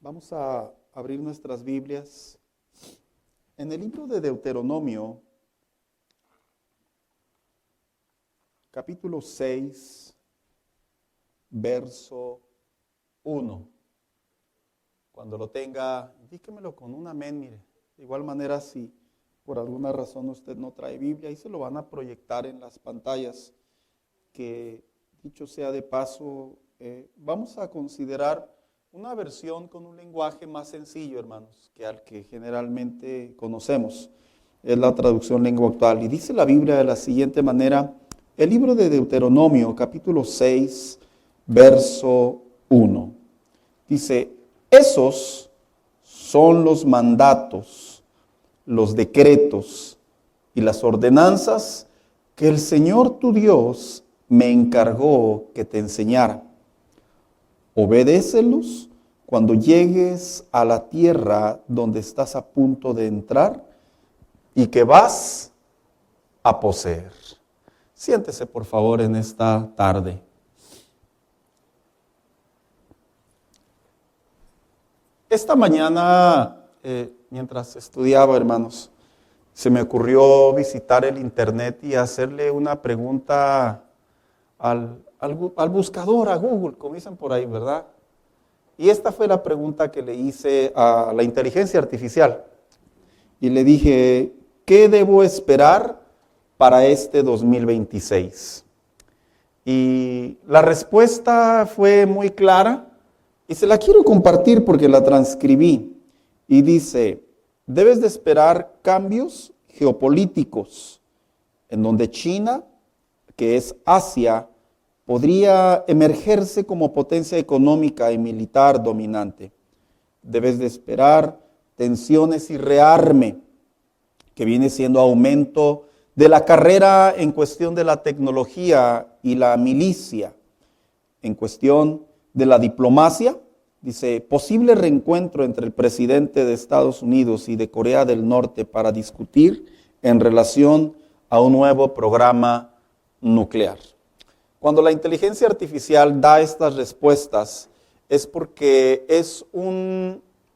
Vamos a abrir nuestras Biblias en el libro de Deuteronomio, capítulo 6, verso 1. Cuando lo tenga, indíquemelo con un amén, mire. De igual manera, si por alguna razón usted no trae Biblia, ahí se lo van a proyectar en las pantallas, que dicho sea de paso, vamos a considerar una versión con un lenguaje más sencillo, hermanos, que al que generalmente conocemos. Es la traducción lengua actual. Y dice la Biblia de la siguiente manera, el libro de Deuteronomio, capítulo 6, verso 1. Dice, esos son los mandatos, los decretos y las ordenanzas que el Señor tu Dios me encargó que te enseñara. Obedécelos cuando llegues a la tierra donde estás a punto de entrar y que vas a poseer. Siéntese, por favor, en esta tarde. Esta mañana, mientras estudiaba, hermanos, se me ocurrió visitar el internet y hacerle una pregunta al buscador, a Google, como dicen por ahí, ¿verdad? Y esta fue la pregunta que le hice a la inteligencia artificial. Y le dije, ¿qué debo esperar para este 2026? Y la respuesta fue muy clara y se la quiero compartir porque la transcribí. Y dice, debes de esperar cambios geopolíticos en donde China, que es Asia, podría emergerse como potencia económica y militar dominante. Debes de esperar tensiones y rearme, que viene siendo aumento de la carrera en cuestión de la tecnología y la milicia. En cuestión de la diplomacia, dice, posible reencuentro entre el presidente de Estados Unidos y de Corea del Norte para discutir en relación a un nuevo programa nuclear. Cuando la inteligencia artificial da estas respuestas, es porque es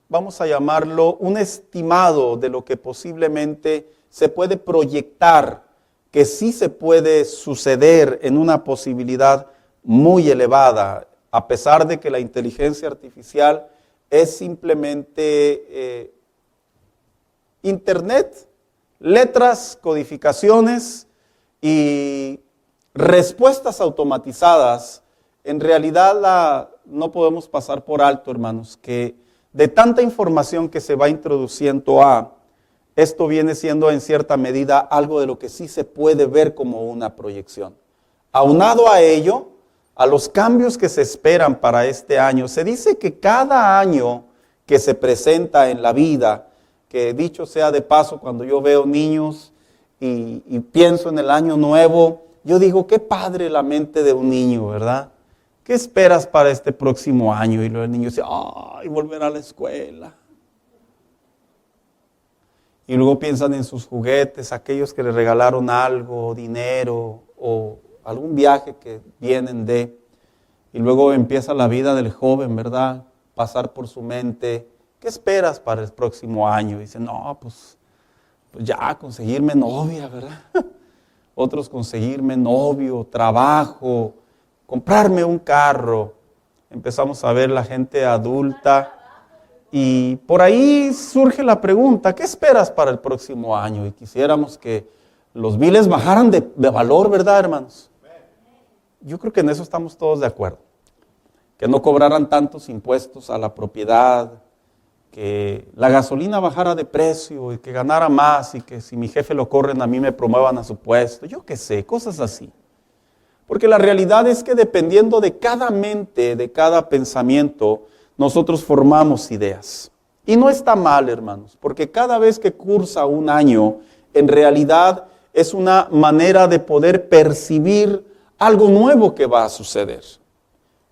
vamos a llamarlo, un estimado de lo que posiblemente se puede proyectar, que sí se puede suceder en una posibilidad muy elevada, a pesar de que la inteligencia artificial es simplemente internet, letras, codificaciones y respuestas automatizadas. En realidad no podemos pasar por alto, hermanos, que de tanta información que se va introduciendo esto viene siendo en cierta medida algo de lo que sí se puede ver como una proyección. Aunado a ello, a los cambios que se esperan para este año, se dice que cada año que se presenta en la vida, que dicho sea de paso, cuando yo veo niños y pienso en el año nuevo, yo digo, qué padre la mente de un niño, ¿verdad? ¿Qué esperas para este próximo año? Y luego el niño dice, ¡ay, volver a la escuela! Y luego piensan en sus juguetes, aquellos que le regalaron algo, dinero o algún viaje que vienen de. Y luego empieza la vida del joven, ¿verdad? Pasar por su mente, ¿qué esperas para el próximo año? Y dice, no, pues ya conseguirme novia, ¿verdad? Otros conseguirme novio, trabajo, comprarme un carro. Empezamos a ver la gente adulta y por ahí surge la pregunta, ¿qué esperas para el próximo año? Y quisiéramos que los biles bajaran de valor, ¿verdad, hermanos? Yo creo que en eso estamos todos de acuerdo. Que no cobraran tantos impuestos a la propiedad, que la gasolina bajara de precio y que ganara más y que si mi jefe lo corren a mí me promuevan a su puesto, yo qué sé, cosas así. Porque la realidad es que dependiendo de cada mente, de cada pensamiento, nosotros formamos ideas. Y no está mal, hermanos, porque cada vez que cursa un año, en realidad es una manera de poder percibir algo nuevo que va a suceder.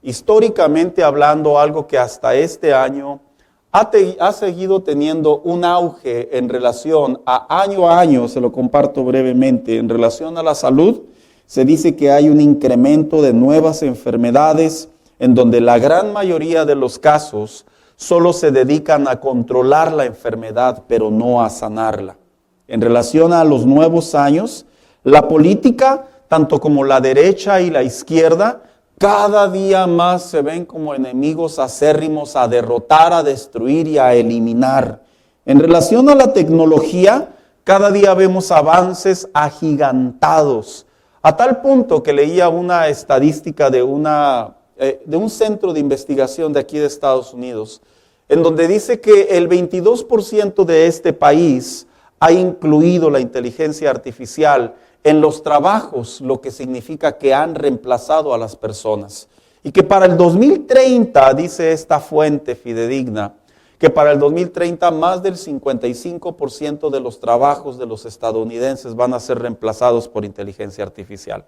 Históricamente hablando, algo que hasta este año ha seguido teniendo un auge en relación a año, se lo comparto brevemente, en relación a la salud, se dice que hay un incremento de nuevas enfermedades en donde la gran mayoría de los casos solo se dedican a controlar la enfermedad, pero no a sanarla. En relación a los nuevos años, la política, tanto como la derecha y la izquierda, cada día más se ven como enemigos acérrimos a derrotar, a destruir y a eliminar. En relación a la tecnología, cada día vemos avances agigantados, a tal punto que leía una estadística de un centro de investigación de aquí de Estados Unidos, en donde dice que el 22% de este país ha incluido la inteligencia artificial en los trabajos, lo que significa que han reemplazado a las personas. Y que para el 2030, dice esta fuente fidedigna, que para el 2030 más del 55% de los trabajos de los estadounidenses van a ser reemplazados por inteligencia artificial.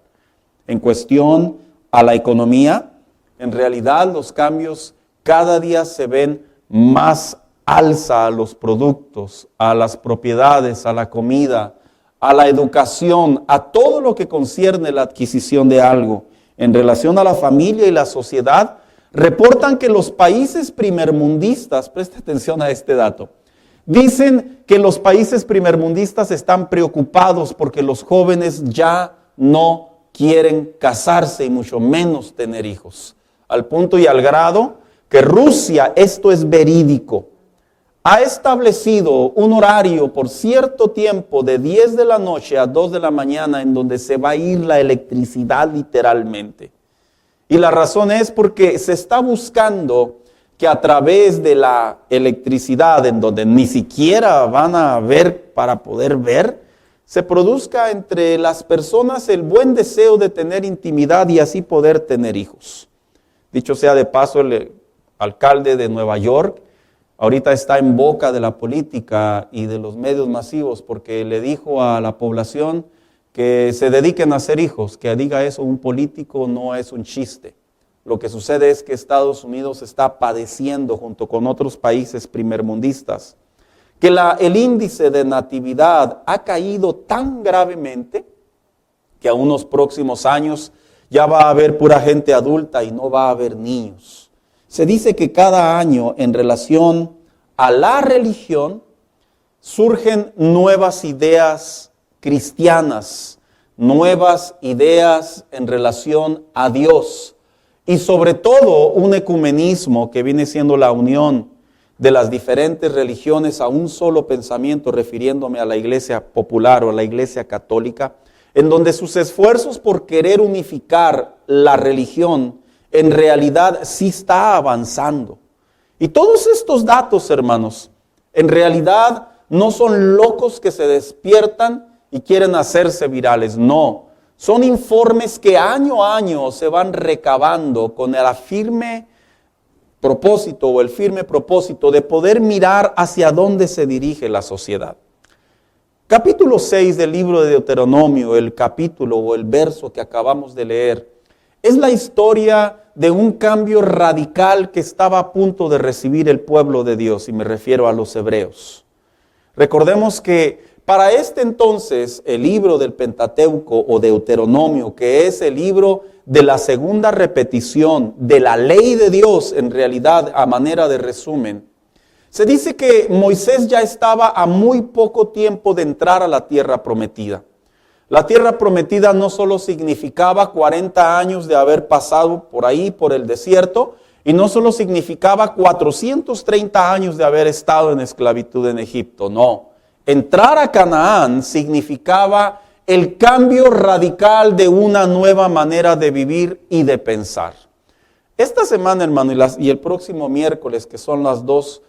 En cuestión a la economía, en realidad los cambios cada día se ven más alza a los productos, a las propiedades, a la comida, a la educación, a todo lo que concierne la adquisición de algo. En relación a la familia y la sociedad, reportan que los países primermundistas, preste atención a este dato, dicen que los países primermundistas están preocupados porque los jóvenes ya no quieren casarse y mucho menos tener hijos. Al punto y al grado que Rusia, esto es verídico, ha establecido un horario por cierto tiempo de 10 de la noche a 2 de la mañana en donde se va a ir la electricidad literalmente. Y la razón es porque se está buscando que a través de la electricidad, en donde ni siquiera van a ver para poder ver, se produzca entre las personas el buen deseo de tener intimidad y así poder tener hijos. Dicho sea de paso, el alcalde de Nueva York ahorita está en boca de la política y de los medios masivos porque le dijo a la población que se dediquen a hacer hijos. Que diga eso un político no es un chiste. Lo que sucede es que Estados Unidos está padeciendo junto con otros países primermundistas que el índice de natividad ha caído tan gravemente que a unos próximos años ya va a haber pura gente adulta y no va a haber niños. Se dice que cada año en relación a la religión surgen nuevas ideas cristianas, nuevas ideas en relación a Dios y sobre todo un ecumenismo que viene siendo la unión de las diferentes religiones a un solo pensamiento, refiriéndome a la iglesia popular o a la iglesia católica, en donde sus esfuerzos por querer unificar la religión en realidad sí está avanzando. Y todos estos datos, hermanos, en realidad no son locos que se despiertan y quieren hacerse virales, no. Son informes que año a año se van recabando con el firme propósito de poder mirar hacia dónde se dirige la sociedad. Capítulo 6 del libro de Deuteronomio, el capítulo o el verso que acabamos de leer, es la historia de un cambio radical que estaba a punto de recibir el pueblo de Dios, y me refiero a los hebreos. Recordemos que para este entonces el libro del Pentateuco o Deuteronomio, que es el libro de la segunda repetición de la ley de Dios, en realidad a manera de resumen, se dice que Moisés ya estaba a muy poco tiempo de entrar a la tierra prometida. La tierra prometida no solo significaba 40 años de haber pasado por ahí, por el desierto, y no solo significaba 430 años de haber estado en esclavitud en Egipto, no. Entrar a Canaán significaba el cambio radical de una nueva manera de vivir y de pensar. Esta semana, hermano, y el próximo miércoles, que son los dos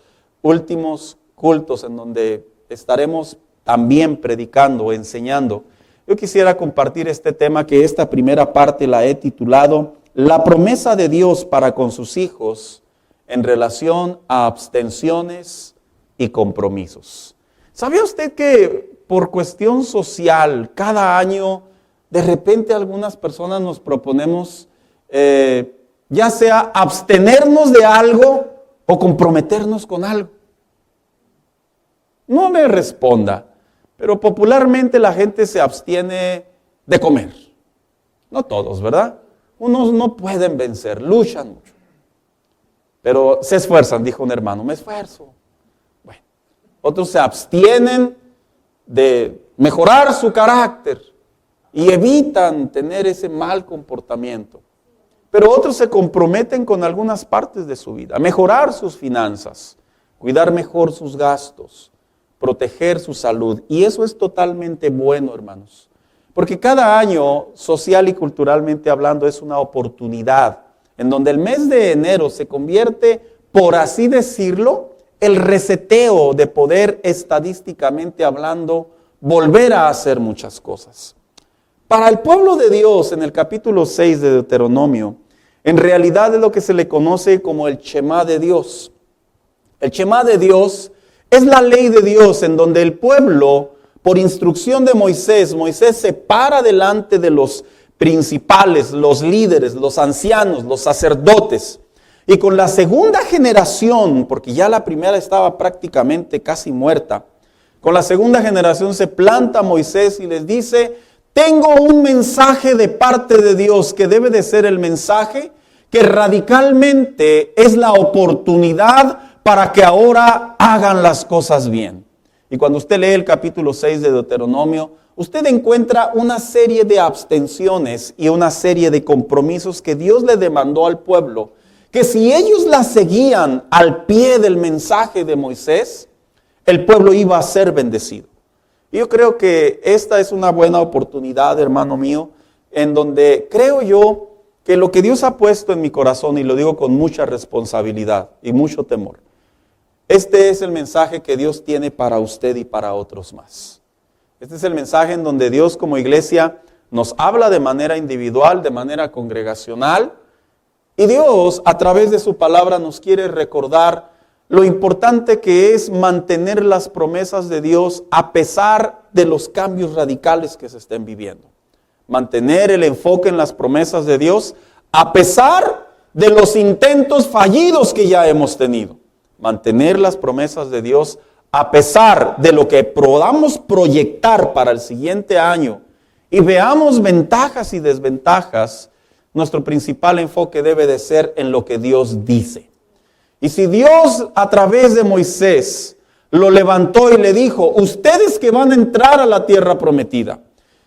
últimos cultos en donde estaremos también predicando o enseñando, yo quisiera compartir este tema que esta primera parte la he titulado La promesa de Dios para con sus hijos en relación a abstenciones y compromisos. ¿Sabía usted que por cuestión social, cada año, de repente algunas personas nos proponemos ya sea abstenernos de algo o comprometernos con algo? No me responda, pero popularmente la gente se abstiene de comer. No todos, ¿verdad? Unos no pueden vencer, luchan mucho. pero se esfuerzan, dijo un hermano, me esfuerzo. Bueno, otros se abstienen de mejorar su carácter y evitan tener ese mal comportamiento. Pero otros se comprometen con algunas partes de su vida, mejorar sus finanzas, cuidar mejor sus gastos, proteger su salud. Y eso es totalmente bueno, hermanos. Porque cada año, social y culturalmente hablando, es una oportunidad en donde el mes de enero se convierte, por así decirlo, el reseteo de poder estadísticamente hablando, volver a hacer muchas cosas. Para el pueblo de Dios, en el capítulo 6 de Deuteronomio, en realidad es lo que se le conoce como el Shema de Dios. El Shema de Dios es la ley de Dios en donde el pueblo, por instrucción de Moisés, Moisés se para delante de los principales, los líderes, los ancianos, los sacerdotes. Y con la segunda generación, porque ya la primera estaba prácticamente casi muerta, con la segunda generación se planta Moisés y les dice: tengo un mensaje de parte de Dios que debe de ser el mensaje que radicalmente es la oportunidad para que ahora hagan las cosas bien. Y cuando usted lee el capítulo 6 de Deuteronomio, usted encuentra una serie de abstenciones y una serie de compromisos que Dios le demandó al pueblo, que si ellos la seguían al pie del mensaje de Moisés, el pueblo iba a ser bendecido. Y yo creo que esta es una buena oportunidad, hermano mío, en donde creo yo que lo que Dios ha puesto en mi corazón, y lo digo con mucha responsabilidad y mucho temor, este es el mensaje que Dios tiene para usted y para otros más. Este es el mensaje en donde Dios como iglesia nos habla de manera individual, de manera congregacional, y Dios a través de su palabra nos quiere recordar lo importante que es mantener las promesas de Dios a pesar de los cambios radicales que se estén viviendo. Mantener el enfoque en las promesas de Dios a pesar de los intentos fallidos que ya hemos tenido. Mantener las promesas de Dios a pesar de lo que podamos proyectar para el siguiente año y veamos ventajas y desventajas. Nuestro principal enfoque debe de ser en lo que Dios dice. Y si Dios a través de Moisés lo levantó y le dijo: ustedes que van a entrar a la tierra prometida,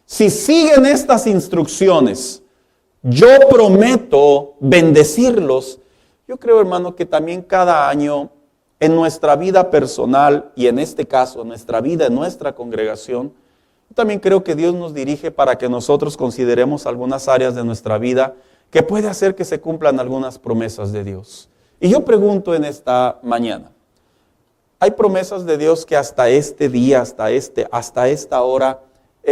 si siguen estas instrucciones, yo prometo bendecirlos. Yo creo, hermano, que también cada año en nuestra vida personal y en este caso en nuestra vida, en nuestra congregación, yo también creo que Dios nos dirige para que nosotros consideremos algunas áreas de nuestra vida que puede hacer que se cumplan algunas promesas de Dios. Y yo pregunto en esta mañana, ¿hay promesas de Dios que hasta este día, hasta esta hora,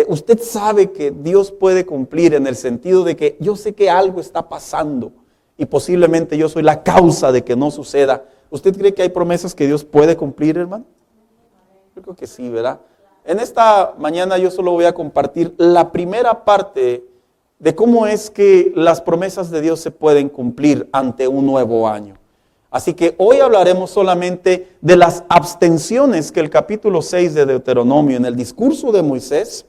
usted sabe que Dios puede cumplir, en el sentido de que yo sé que algo está pasando y posiblemente yo soy la causa de que no suceda? ¿Usted cree que hay promesas que Dios puede cumplir, hermano? Yo creo que sí, ¿verdad? En esta mañana yo solo voy a compartir la primera parte de cómo es que las promesas de Dios se pueden cumplir ante un nuevo año. Así que hoy hablaremos solamente de las abstenciones que el capítulo 6 de Deuteronomio, en el discurso de Moisés,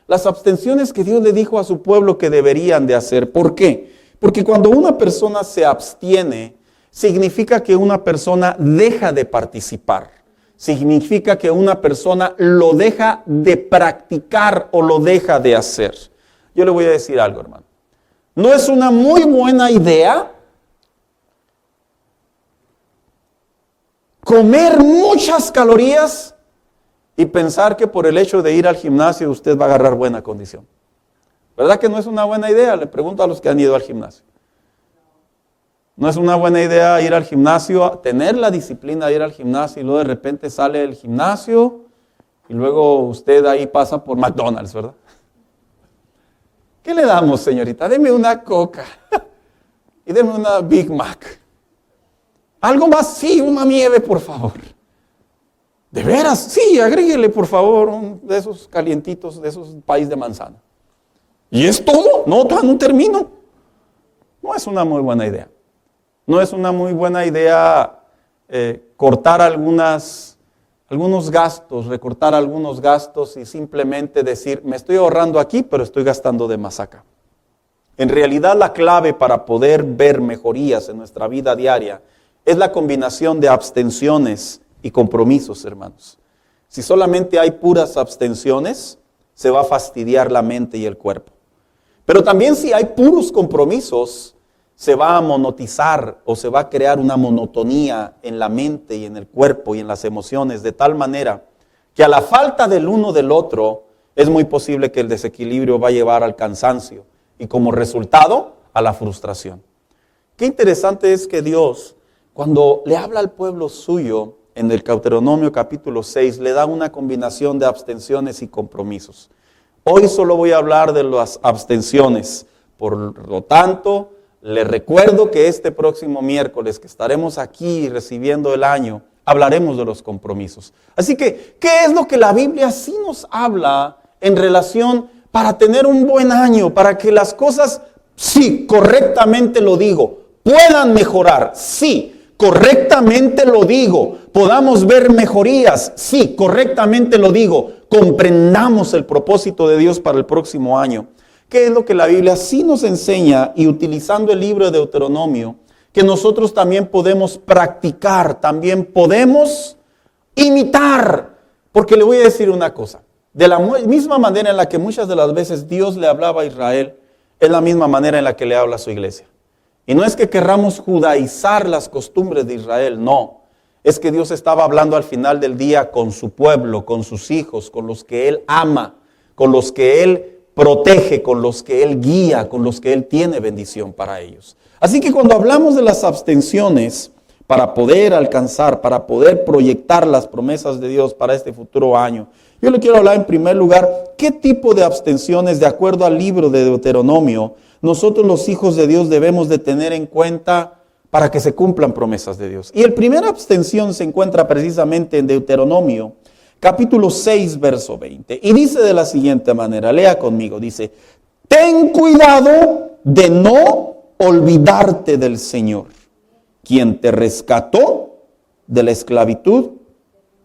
las abstenciones que Dios le dijo a su pueblo que deberían de hacer. ¿Por qué? Porque cuando una persona se abstiene, significa que una persona deja de participar. Significa que una persona lo deja de practicar o lo deja de hacer. Yo le voy a decir algo, hermano. No es una muy buena idea comer muchas calorías y pensar que por el hecho de ir al gimnasio usted va a agarrar buena condición. ¿Verdad que no es una buena idea? Le pregunto a los que han ido al gimnasio. No es una buena idea ir al gimnasio, tener la disciplina de ir al gimnasio y luego de repente sale del gimnasio y luego usted ahí pasa por McDonald's, ¿verdad? ¿Qué le damos, señorita? Deme una Coca y deme una Big Mac. ¿Algo más? Sí, una nieve, por favor. ¿De veras? Sí, agréguele, por favor, de esos calientitos, de esos país de manzana. ¿Y es todo? No, todavía no termino. No es una muy buena idea. No es una muy buena idea cortar algunos gastos, recortar algunos gastos y simplemente decir, me estoy ahorrando aquí, pero estoy gastando de más acá. En realidad la clave para poder ver mejorías en nuestra vida diaria es la combinación de abstenciones y compromisos, hermanos. Si solamente hay puras abstenciones, se va a fastidiar la mente y el cuerpo. Pero también si hay puros compromisos, se va a monotizar o se va a crear una monotonía en la mente y en el cuerpo y en las emociones, de tal manera que a la falta del uno del otro, es muy posible que el desequilibrio va a llevar al cansancio y como resultado a la frustración. Qué interesante es que Dios, cuando le habla al pueblo suyo, en el Deuteronomio capítulo 6, le da una combinación de abstenciones y compromisos. Hoy solo voy a hablar de las abstenciones, por lo tanto, les recuerdo que este próximo miércoles que estaremos aquí recibiendo el año, hablaremos de los compromisos. Así que, ¿qué es lo que la Biblia sí nos habla en relación para tener un buen año? Para que las cosas, sí, correctamente lo digo, puedan mejorar, sí, correctamente lo digo, podamos ver mejorías, sí, correctamente lo digo, comprendamos el propósito de Dios para el próximo año. ¿Qué es lo que la Biblia sí nos enseña? Y utilizando el libro de Deuteronomio, que nosotros también podemos practicar, también podemos imitar. Porque le voy a decir una cosa, de la misma manera en la que muchas de las veces Dios le hablaba a Israel, es la misma manera en la que le habla a su iglesia. Y no es que querramos judaizar las costumbres de Israel, no. Es que Dios estaba hablando al final del día con su pueblo, con sus hijos, con los que Él ama, con los que Él protege, con los que Él guía, con los que Él tiene bendición para ellos. Así que cuando hablamos de las abstenciones, para poder alcanzar, para poder proyectar las promesas de Dios para este futuro año, yo le quiero hablar en primer lugar, ¿qué tipo de abstenciones, de acuerdo al libro de Deuteronomio, nosotros los hijos de Dios debemos de tener en cuenta para que se cumplan promesas de Dios? Y la primera abstención se encuentra precisamente en Deuteronomio, capítulo 6, verso 20. Y dice de la siguiente manera, lea conmigo, dice, ten cuidado de no olvidarte del Señor, quien te rescató de la esclavitud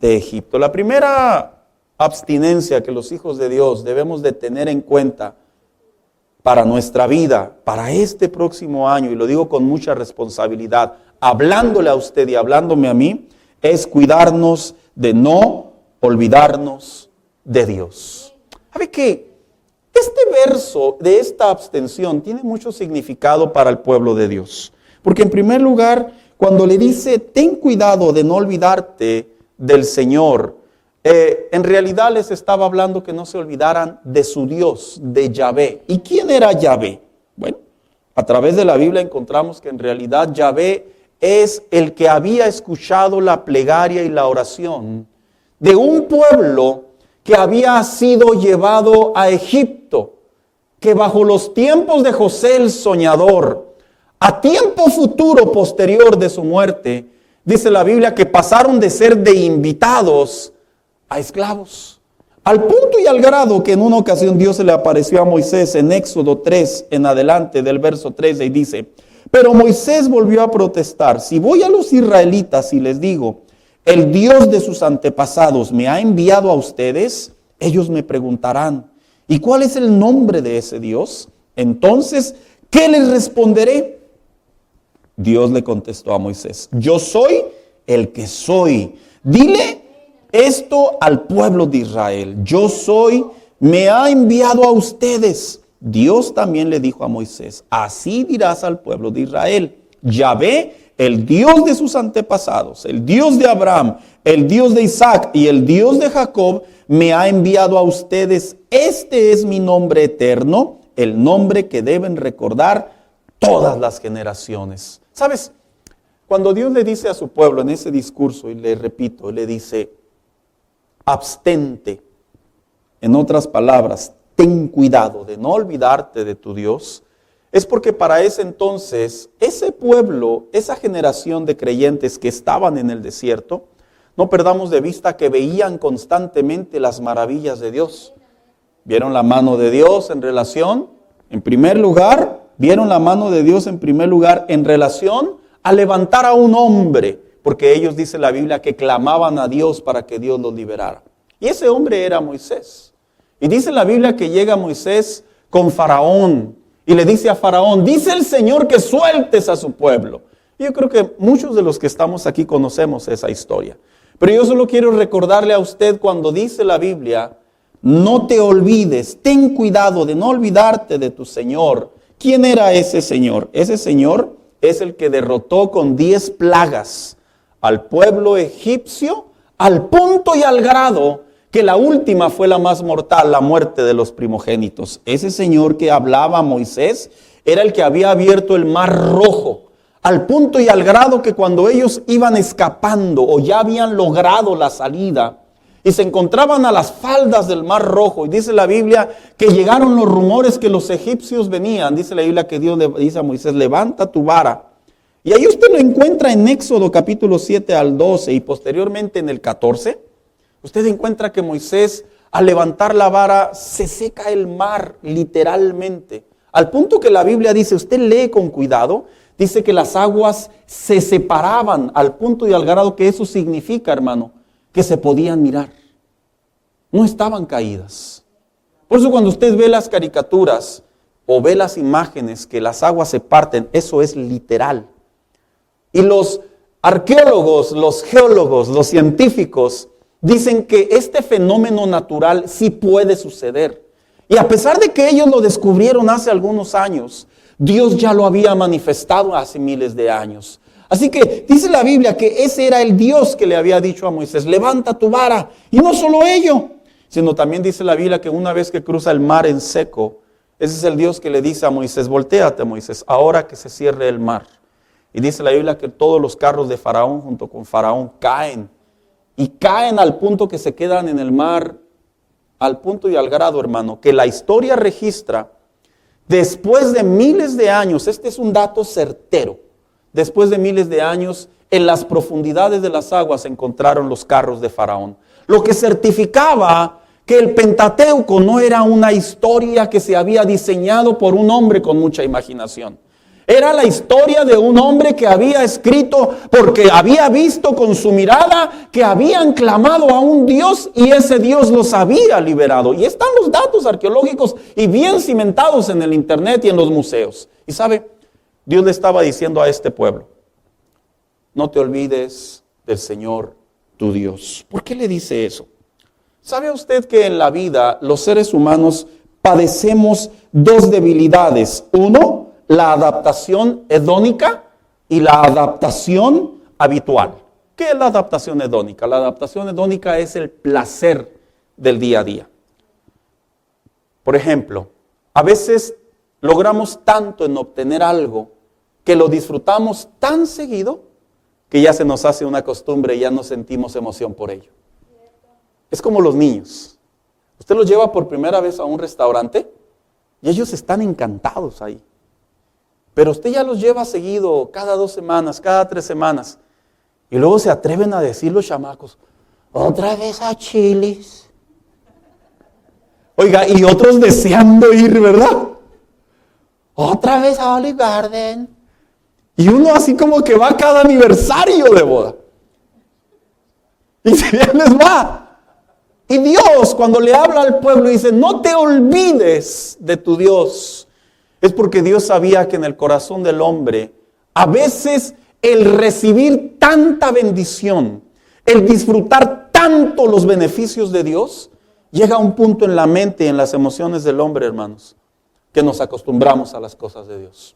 de Egipto. La primera abstinencia que los hijos de Dios debemos de tener en cuenta para nuestra vida, para este próximo año, y lo digo con mucha responsabilidad, hablándole a usted y hablándome a mí, es cuidarnos de no olvidarnos de Dios. ¿Sabe qué? Este verso de esta abstención tiene mucho significado para el pueblo de Dios. Porque en primer lugar, cuando le dice, ten cuidado de no olvidarte del Señor, en realidad les estaba hablando que no se olvidaran de su Dios, de Yahvé. ¿Y quién era Yahvé? Bueno, a través de la Biblia encontramos que en realidad Yahvé es el que había escuchado la plegaria y la oración de un pueblo que había sido llevado a Egipto, que bajo los tiempos de José el soñador, a tiempo futuro posterior de su muerte, dice la Biblia que pasaron de ser de invitados a esclavos. Al punto y al grado que en una ocasión Dios se le apareció a Moisés en Éxodo 3 en adelante del verso 13 y dice, pero Moisés volvió a protestar, si voy a los israelitas y les digo, el Dios de sus antepasados me ha enviado a ustedes, ellos me preguntarán, ¿y cuál es el nombre de ese Dios? Entonces, ¿qué les responderé? Dios le contestó a Moisés, yo soy el que soy. Dile esto al pueblo de Israel, yo soy, me ha enviado a ustedes. Dios también le dijo a Moisés, así dirás al pueblo de Israel, Yahvé, el Dios de sus antepasados, el Dios de Abraham, el Dios de Isaac y el Dios de Jacob, me ha enviado a ustedes. Este es mi nombre eterno, el nombre que deben recordar todas las generaciones. ¿Sabes? Cuando Dios le dice a su pueblo en ese discurso, y le repito, le dice, abstente, en otras palabras, ten cuidado de no olvidarte de tu Dios, es porque para ese entonces, ese pueblo, esa generación de creyentes que estaban en el desierto, no perdamos de vista que veían constantemente las maravillas de Dios. ¿Vieron la mano de Dios en relación? En primer lugar, vieron la mano de Dios en primer lugar en relación a levantar a un hombre, porque ellos, dice la Biblia, que clamaban a Dios para que Dios los liberara. Y ese hombre era Moisés. Y dice la Biblia que llega Moisés con Faraón y le dice a Faraón, dice el Señor que sueltes a su pueblo. Y yo creo que muchos de los que estamos aquí conocemos esa historia. Pero yo solo quiero recordarle a usted cuando dice la Biblia, no te olvides, ten cuidado de no olvidarte de tu Señor. ¿Quién era ese Señor? Ese Señor es el que derrotó con 10 plagas al pueblo egipcio, al punto y al grado que la última fue la más mortal, la muerte de los primogénitos. Ese Señor que hablaba a Moisés era el que había abierto el mar rojo, al punto y al grado que cuando ellos iban escapando o ya habían logrado la salida y se encontraban a las faldas del mar rojo, y dice la Biblia que llegaron los rumores que los egipcios venían, dice la Biblia que Dios le dice a Moisés, levanta tu vara. Y ahí usted lo encuentra en Éxodo capítulo 7 al 12 y posteriormente en el 14. Usted encuentra que Moisés al levantar la vara se seca el mar literalmente. Al punto que la Biblia dice, usted lee con cuidado, dice que las aguas se separaban al punto y al grado que eso significa, hermano, que se podían mirar. No estaban caídas. Por eso cuando usted ve las caricaturas o ve las imágenes que las aguas se parten, eso es literal. Y los arqueólogos, los geólogos, los científicos dicen que este fenómeno natural sí puede suceder. Y a pesar de que ellos lo descubrieron hace algunos años, Dios ya lo había manifestado hace miles de años. Así que dice la Biblia que ese era el Dios que le había dicho a Moisés, levanta tu vara. Y no solo ello, sino también dice la Biblia que una vez que cruza el mar en seco, ese es el Dios que le dice a Moisés, voltéate Moisés, ahora que se cierre el mar. Y dice la Biblia que todos los carros de Faraón junto con Faraón caen. Y caen al punto que se quedan en el mar, al punto y al grado, hermano, que la historia registra, después de miles de años, este es un dato certero, después de miles de años, en las profundidades de las aguas se encontraron los carros de Faraón. Lo que certificaba que el Pentateuco no era una historia que se había diseñado por un hombre con mucha imaginación. Era la historia de un hombre que había escrito porque había visto con su mirada que habían clamado a un Dios y ese Dios los había liberado. Y están los datos arqueológicos y bien cimentados en el internet y en los museos. Y sabe, Dios le estaba diciendo a este pueblo, no te olvides del Señor tu Dios. ¿Por qué le dice eso? ¿Sabe usted que en la vida los seres humanos padecemos dos debilidades? Uno, la adaptación hedónica y la adaptación habitual. ¿Qué es la adaptación hedónica? La adaptación hedónica es el placer del día a día. Por ejemplo, a veces logramos tanto en obtener algo que lo disfrutamos tan seguido que ya se nos hace una costumbre y ya no sentimos emoción por ello. Es como los niños. Usted los lleva por primera vez a un restaurante y ellos están encantados ahí. Pero usted ya los lleva seguido, cada 2 semanas, cada 3 semanas. Y luego se atreven a decir los chamacos, otra vez a Chili's. Oiga, y otros deseando ir, ¿verdad? Otra vez a Olive Garden. Y uno así como que va a cada aniversario de boda. Y si bien les va. Y Dios, cuando le habla al pueblo, dice, no te olvides de tu Dios. Es porque Dios sabía que en el corazón del hombre, a veces el recibir tanta bendición, el disfrutar tanto los beneficios de Dios, llega a un punto en la mente y en las emociones del hombre, hermanos, que nos acostumbramos a las cosas de Dios.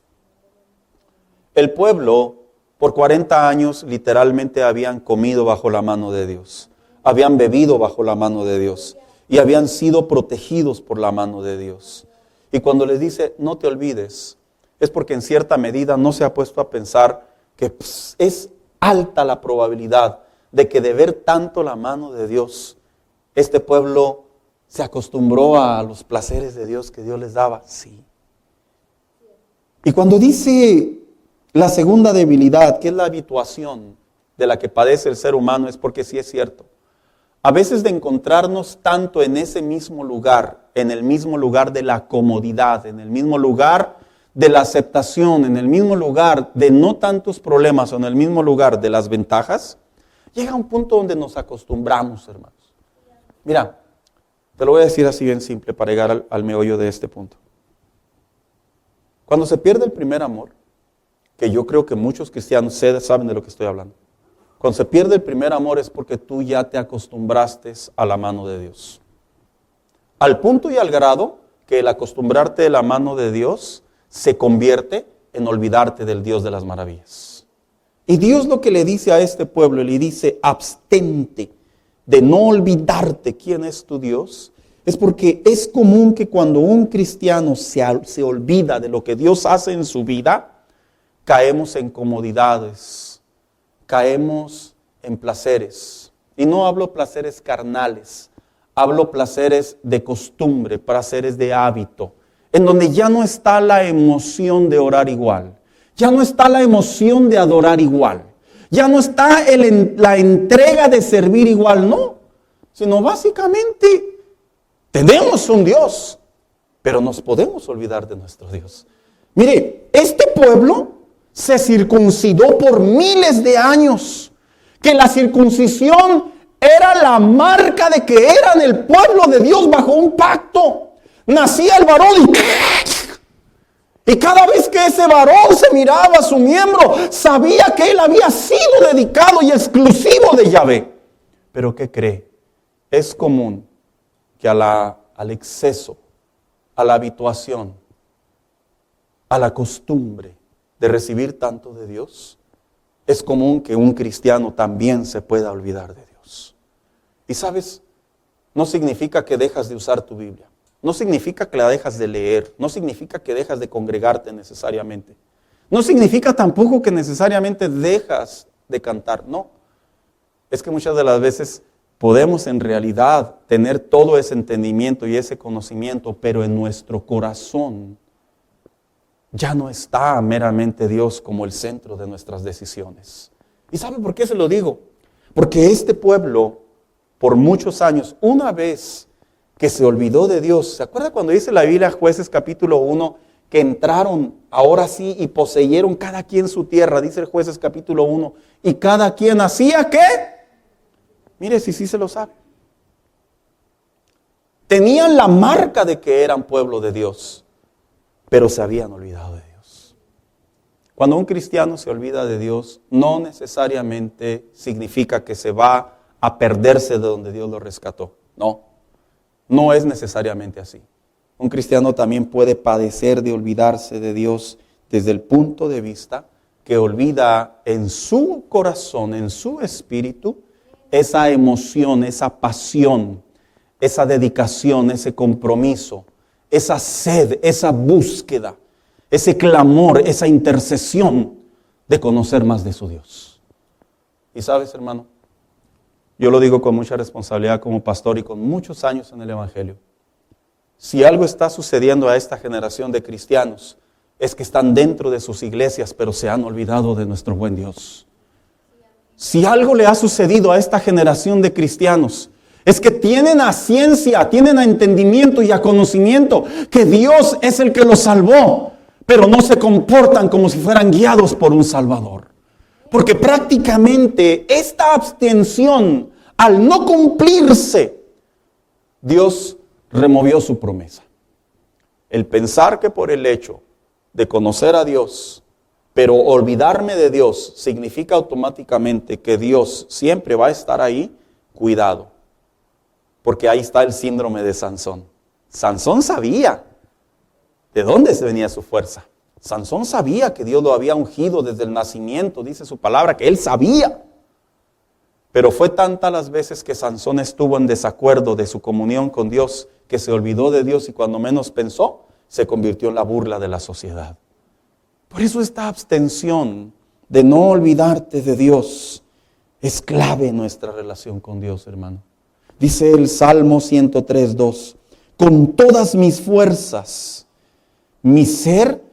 El pueblo, por 40 años, literalmente habían comido bajo la mano de Dios, habían bebido bajo la mano de Dios y habían sido protegidos por la mano de Dios. Y cuando les dice, no te olvides, es porque en cierta medida no se ha puesto a pensar que es alta la probabilidad de que de ver tanto la mano de Dios, este pueblo se acostumbró a los placeres de Dios que Dios les daba. Sí. Y cuando dice la segunda debilidad, que es la habituación de la que padece el ser humano, es porque sí es cierto. A veces de encontrarnos tanto en ese mismo lugar, en el mismo lugar de la comodidad, en el mismo lugar de la aceptación, en el mismo lugar de no tantos problemas o en el mismo lugar de las ventajas, llega un punto donde nos acostumbramos, hermanos. Mira, te lo voy a decir así bien simple para llegar al meollo de este punto. Cuando se pierde el primer amor, que yo creo que muchos cristianos saben de lo que estoy hablando. Cuando se pierde el primer amor es porque tú ya te acostumbraste a la mano de Dios. Al punto y al grado que el acostumbrarte a la mano de Dios se convierte en olvidarte del Dios de las maravillas. Y Dios lo que le dice a este pueblo, le dice, abstente de no olvidarte quién es tu Dios, es porque es común que cuando un cristiano se olvida de lo que Dios hace en su vida, caemos en comodidades, caemos en placeres. Y no hablo placeres carnales, hablo placeres de costumbre, placeres de hábito, en donde ya no está la emoción de orar igual, ya no está la emoción de adorar igual, ya no está la entrega de servir igual, no, sino básicamente tenemos un Dios, pero nos podemos olvidar de nuestro Dios. Mire, este pueblo se circuncidó por miles de años, que la circuncisión era la marca de que eran el pueblo de Dios bajo un pacto. Nacía el varón y cada vez que ese varón se miraba a su miembro, sabía que él había sido dedicado y exclusivo de Yahvé. Pero ¿qué cree? Es común que al exceso, a la habituación, a la costumbre de recibir tanto de Dios, es común que un cristiano también se pueda olvidar de Dios. Y sabes, no significa que dejas de usar tu Biblia, no significa que la dejas de leer, no significa que dejas de congregarte necesariamente, no significa tampoco que necesariamente dejas de cantar, no. Es que muchas de las veces podemos en realidad tener todo ese entendimiento y ese conocimiento, pero en nuestro corazón ya no está meramente Dios como el centro de nuestras decisiones. ¿Y sabe por qué se lo digo? Porque este pueblo, por muchos años, una vez que se olvidó de Dios, ¿se acuerda cuando dice la Biblia, Jueces capítulo 1, que entraron ahora sí y poseyeron cada quien su tierra? Dice el Jueces capítulo 1, y cada quien hacía ¿qué? Mire si sí se lo sabe. Tenían la marca de que eran pueblo de Dios, pero se habían olvidado de Dios. Cuando un cristiano se olvida de Dios, no necesariamente significa que se va a perderse de donde Dios lo rescató. No, no es necesariamente así. Un cristiano también puede padecer de olvidarse de Dios desde el punto de vista que olvida en su corazón, en su espíritu, esa emoción, esa pasión, esa dedicación, ese compromiso, esa sed, esa búsqueda, ese clamor, esa intercesión de conocer más de su Dios. Y sabes, hermano, yo lo digo con mucha responsabilidad como pastor y con muchos años en el Evangelio. Si algo está sucediendo a esta generación de cristianos, es que están dentro de sus iglesias, pero se han olvidado de nuestro buen Dios. Si algo le ha sucedido a esta generación de cristianos, es que tienen a ciencia, tienen a entendimiento y a conocimiento que Dios es el que los salvó, pero no se comportan como si fueran guiados por un Salvador. Porque prácticamente esta abstención, al no cumplirse, Dios removió su promesa. El pensar que por el hecho de conocer a Dios, pero olvidarme de Dios, significa automáticamente que Dios siempre va a estar ahí, cuidado. Porque ahí está el síndrome de Sansón. Sansón sabía de dónde se venía su fuerza. Sansón sabía que Dios lo había ungido desde el nacimiento, dice su palabra, que él sabía. Pero fue tantas las veces que Sansón estuvo en desacuerdo de su comunión con Dios, que se olvidó de Dios y cuando menos pensó, se convirtió en la burla de la sociedad. Por eso esta abstención de no olvidarte de Dios es clave en nuestra relación con Dios, hermano. Dice el Salmo 103:2, con todas mis fuerzas, mi ser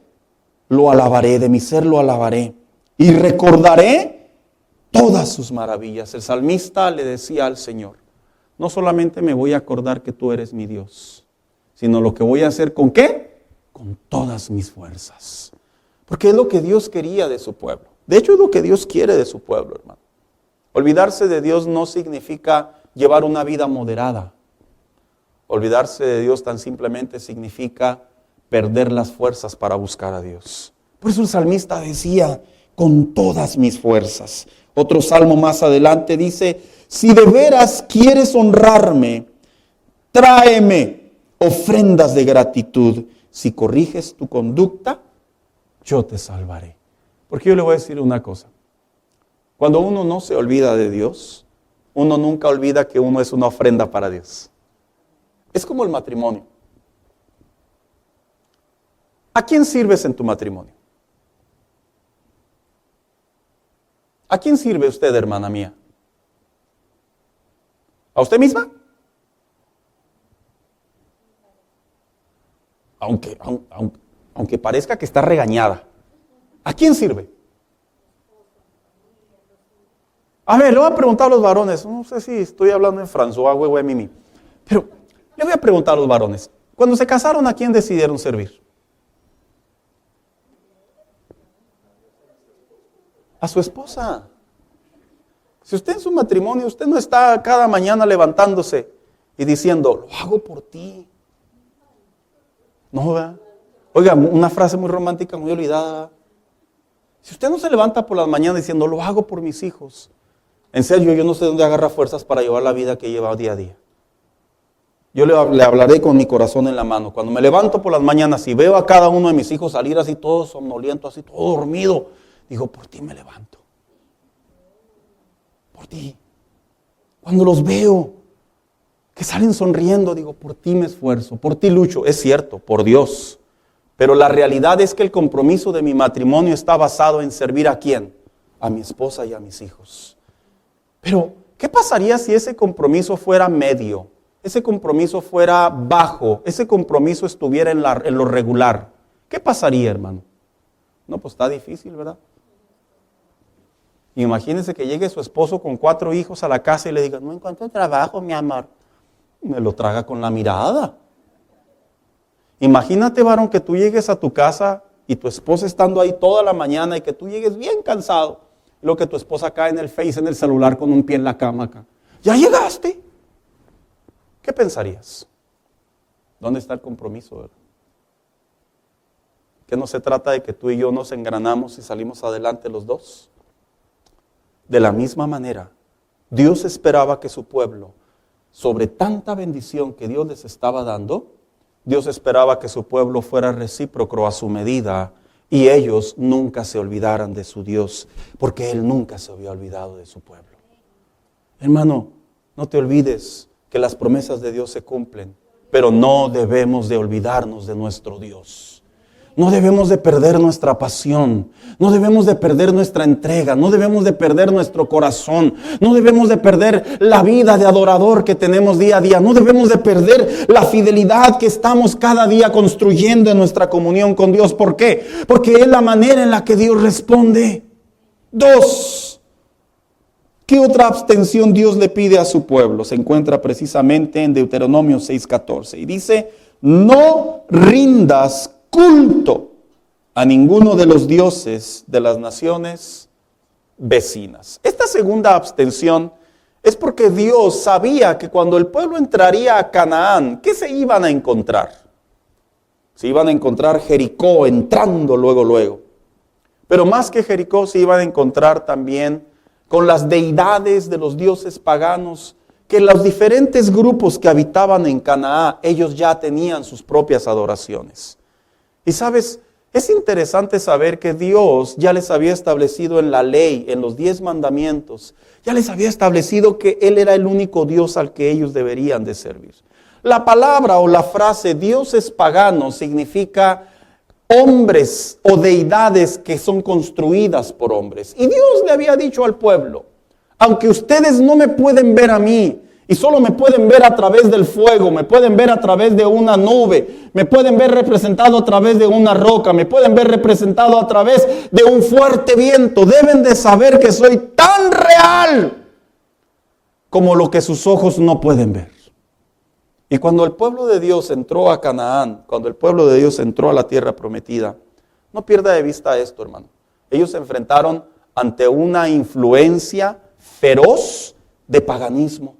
lo alabaré, de mi ser lo alabaré y recordaré todas sus maravillas. El salmista le decía al Señor, no solamente me voy a acordar que tú eres mi Dios, sino lo que voy a hacer ¿con qué? Con todas mis fuerzas. Porque es lo que Dios quería de su pueblo. De hecho, es lo que Dios quiere de su pueblo, hermano. Olvidarse de Dios no significa llevar una vida moderada. Olvidarse de Dios tan simplemente significa perder las fuerzas para buscar a Dios. Por eso el salmista decía, con todas mis fuerzas. Otro salmo más adelante dice, si de veras quieres honrarme, tráeme ofrendas de gratitud. Si corriges tu conducta, yo te salvaré. Porque yo le voy a decir una cosa. Cuando uno no se olvida de Dios, uno nunca olvida que uno es una ofrenda para Dios. Es como el matrimonio. ¿A quién sirves en tu matrimonio? ¿A quién sirve usted, hermana mía? ¿A usted misma? Aunque parezca que está regañada. ¿A quién sirve? A ver, le voy a preguntar a los varones. No sé si estoy hablando en François, güey, mimi. Pero le voy a preguntar a los varones. Cuando se casaron, ¿a quién decidieron servir? A su esposa. Si usted en su matrimonio, usted no está cada mañana levantándose y diciendo, lo hago por ti. No, ¿verdad? Oiga, una frase muy romántica, muy olvidada, ¿verdad? Si usted no se levanta por las mañanas diciendo, lo hago por mis hijos, en serio, yo no sé dónde agarra fuerzas para llevar la vida que lleva día a día. Yo le hablaré con mi corazón en la mano. Cuando me levanto por las mañanas y veo a cada uno de mis hijos salir así todo somnoliento, así todo dormido, digo, por ti me levanto. Por ti. Cuando los veo que salen sonriendo, digo, por ti me esfuerzo, por ti lucho. Es cierto, por Dios. Pero la realidad es que el compromiso de mi matrimonio está basado en servir ¿a quién? A mi esposa y a mis hijos. Pero, ¿qué pasaría si ese compromiso fuera medio? Ese compromiso fuera bajo, ese compromiso estuviera en lo regular. ¿Qué pasaría, hermano? No, pues está difícil, ¿verdad? Imagínense que llegue su esposo con 4 hijos a la casa y le diga, no encuentro trabajo, mi amor. Me lo traga con la mirada. Imagínate, varón, que tú llegues a tu casa y tu esposa estando ahí toda la mañana y que tú llegues bien cansado. Y luego que tu esposa cae en el Face, en el celular con un pie en la cama acá. ¿Ya llegaste? ¿Qué pensarías? ¿Dónde está el compromiso, verdad? Que no se trata de que tú y yo nos engranamos y salimos adelante los dos. De la misma manera, Dios esperaba que su pueblo, sobre tanta bendición que Dios les estaba dando, Dios esperaba que su pueblo fuera recíproco a su medida y ellos nunca se olvidaran de su Dios, porque Él nunca se había olvidado de su pueblo. Hermano, no te olvides que las promesas de Dios se cumplen, pero no debemos de olvidarnos de nuestro Dios. No debemos de perder nuestra pasión, no debemos de perder nuestra entrega, no debemos de perder nuestro corazón, no debemos de perder la vida de adorador que tenemos día a día, no debemos de perder la fidelidad que estamos cada día construyendo en nuestra comunión con Dios. ¿Por qué? Porque es la manera en la que Dios responde. 2. ¿Qué otra abstención Dios le pide a su pueblo? Se encuentra precisamente en Deuteronomio 6:14 y dice, no rindas culto a ninguno de los dioses de las naciones vecinas. Esta segunda abstención es porque Dios sabía que cuando el pueblo entraría a Canaán, ¿qué se iban a encontrar? Se iban a encontrar Jericó entrando luego. Pero más que Jericó se iban a encontrar también con las deidades de los dioses paganos, que los diferentes grupos que habitaban en Canaán, ellos ya tenían sus propias adoraciones. Y sabes, es interesante saber que Dios ya les había establecido en la ley, en los 10 mandamientos, ya les había establecido que Él era el único Dios al que ellos deberían de servir. La palabra o la frase dioses paganos significa hombres o deidades que son construidas por hombres. Y Dios le había dicho al pueblo, aunque ustedes no me pueden ver a mí, y solo me pueden ver a través del fuego, me pueden ver a través de una nube, me pueden ver representado a través de una roca, me pueden ver representado a través de un fuerte viento. Deben de saber que soy tan real como lo que sus ojos no pueden ver. Y cuando el pueblo de Dios entró a Canaán, cuando el pueblo de Dios entró a la tierra prometida, no pierda de vista esto, hermano. Ellos se enfrentaron ante una influencia feroz de paganismo.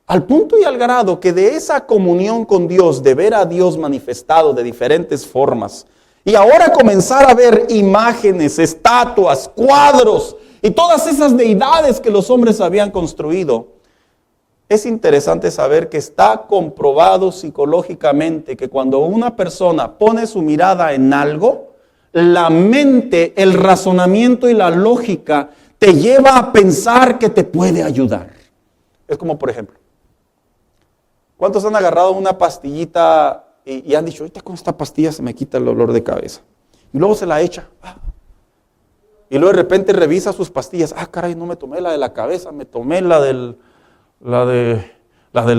Al punto y al grado que de esa comunión con Dios, de ver a Dios manifestado de diferentes formas Y ahora comenzar a ver imágenes, estatuas, cuadros y todas esas deidades que los hombres habían construido. Es interesante saber que está comprobado psicológicamente que cuando una persona pone su mirada en algo, la mente, el razonamiento y la lógica te lleva a pensar que te puede ayudar. Es como, por ejemplo, ¿cuántos han agarrado una pastillita y han dicho, ahorita con esta pastilla se me quita el dolor de cabeza? Y luego se la echa. Y luego de repente revisa sus pastillas. Caray, no me tomé la de la cabeza, me tomé la del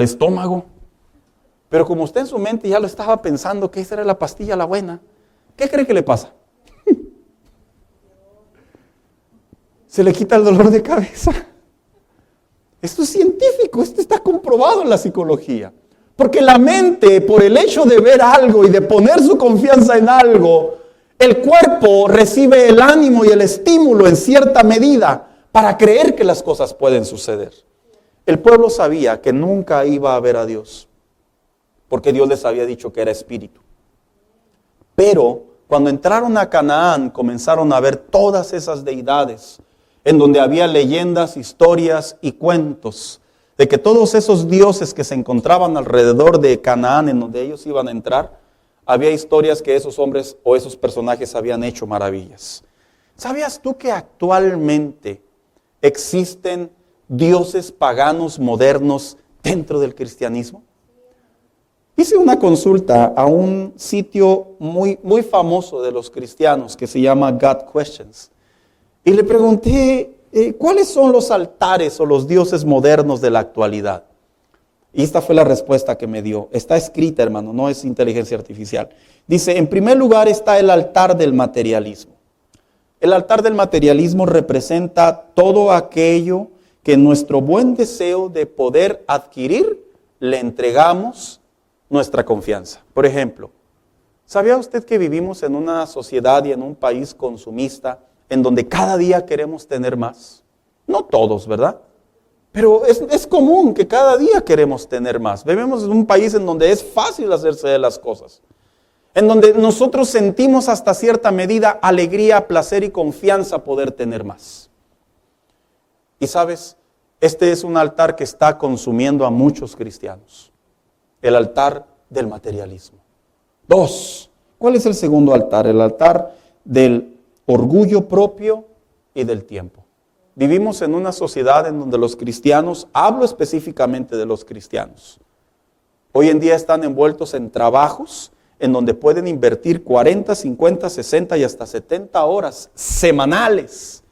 estómago. Pero como usted en su mente ya lo estaba pensando que esa era la pastilla la buena, ¿qué cree que le pasa? Se le quita el dolor de cabeza. Esto es científico, esto está comprobado en la psicología. Porque la mente, por el hecho de ver algo y de poner su confianza en algo, el cuerpo recibe el ánimo y el estímulo en cierta medida para creer que las cosas pueden suceder. El pueblo sabía que nunca iba a ver a Dios, porque Dios les había dicho que era espíritu. Pero cuando entraron a Canaán, comenzaron a ver todas esas deidades, en donde había leyendas, historias y cuentos, de que todos esos dioses que se encontraban alrededor de Canaán, en donde ellos iban a entrar, había historias que esos hombres o esos personajes habían hecho maravillas. ¿Sabías tú que actualmente existen dioses paganos modernos dentro del cristianismo? Hice una consulta a un sitio muy famoso de los cristianos que se llama God Questions. Y le pregunté, ¿cuáles son los altares o los dioses modernos de la actualidad? Y esta fue la respuesta que me dio. Está escrita, hermano, no es inteligencia artificial. Dice, en primer lugar está el altar del materialismo. El altar del materialismo representa todo aquello que nuestro buen deseo de poder adquirir le entregamos nuestra confianza. Por ejemplo, ¿sabía usted que vivimos en una sociedad y en un país consumista en donde cada día queremos tener más? No todos, ¿verdad? Pero es común que cada día queremos tener más. Vivimos en un país en donde es fácil hacerse de las cosas, en donde nosotros sentimos hasta cierta medida alegría, placer y confianza poder tener más. Y sabes, este es un altar que está consumiendo a muchos cristianos. El altar del materialismo. 2. ¿Cuál es el segundo altar? El altar del orgullo propio y del tiempo. Vivimos en una sociedad en donde los cristianos, hablo específicamente de los cristianos, hoy en día están envueltos en trabajos en donde pueden invertir 40, 50, 60 y hasta 70 horas semanales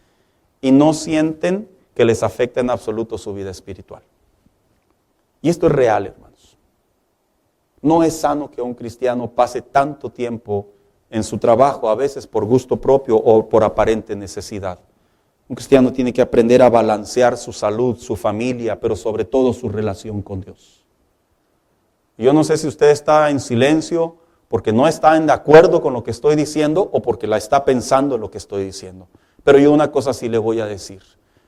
y no sienten que les afecta en absoluto su vida espiritual. Y esto es real, hermanos. No es sano que un cristiano pase tanto tiempo en su trabajo, a veces por gusto propio o por aparente necesidad. Un cristiano tiene que aprender a balancear su salud, su familia, pero sobre todo su relación con Dios. Yo no sé si usted está en silencio porque no está de acuerdo con lo que estoy diciendo o porque la está pensando en lo que estoy diciendo. Pero yo una cosa sí le voy a decir.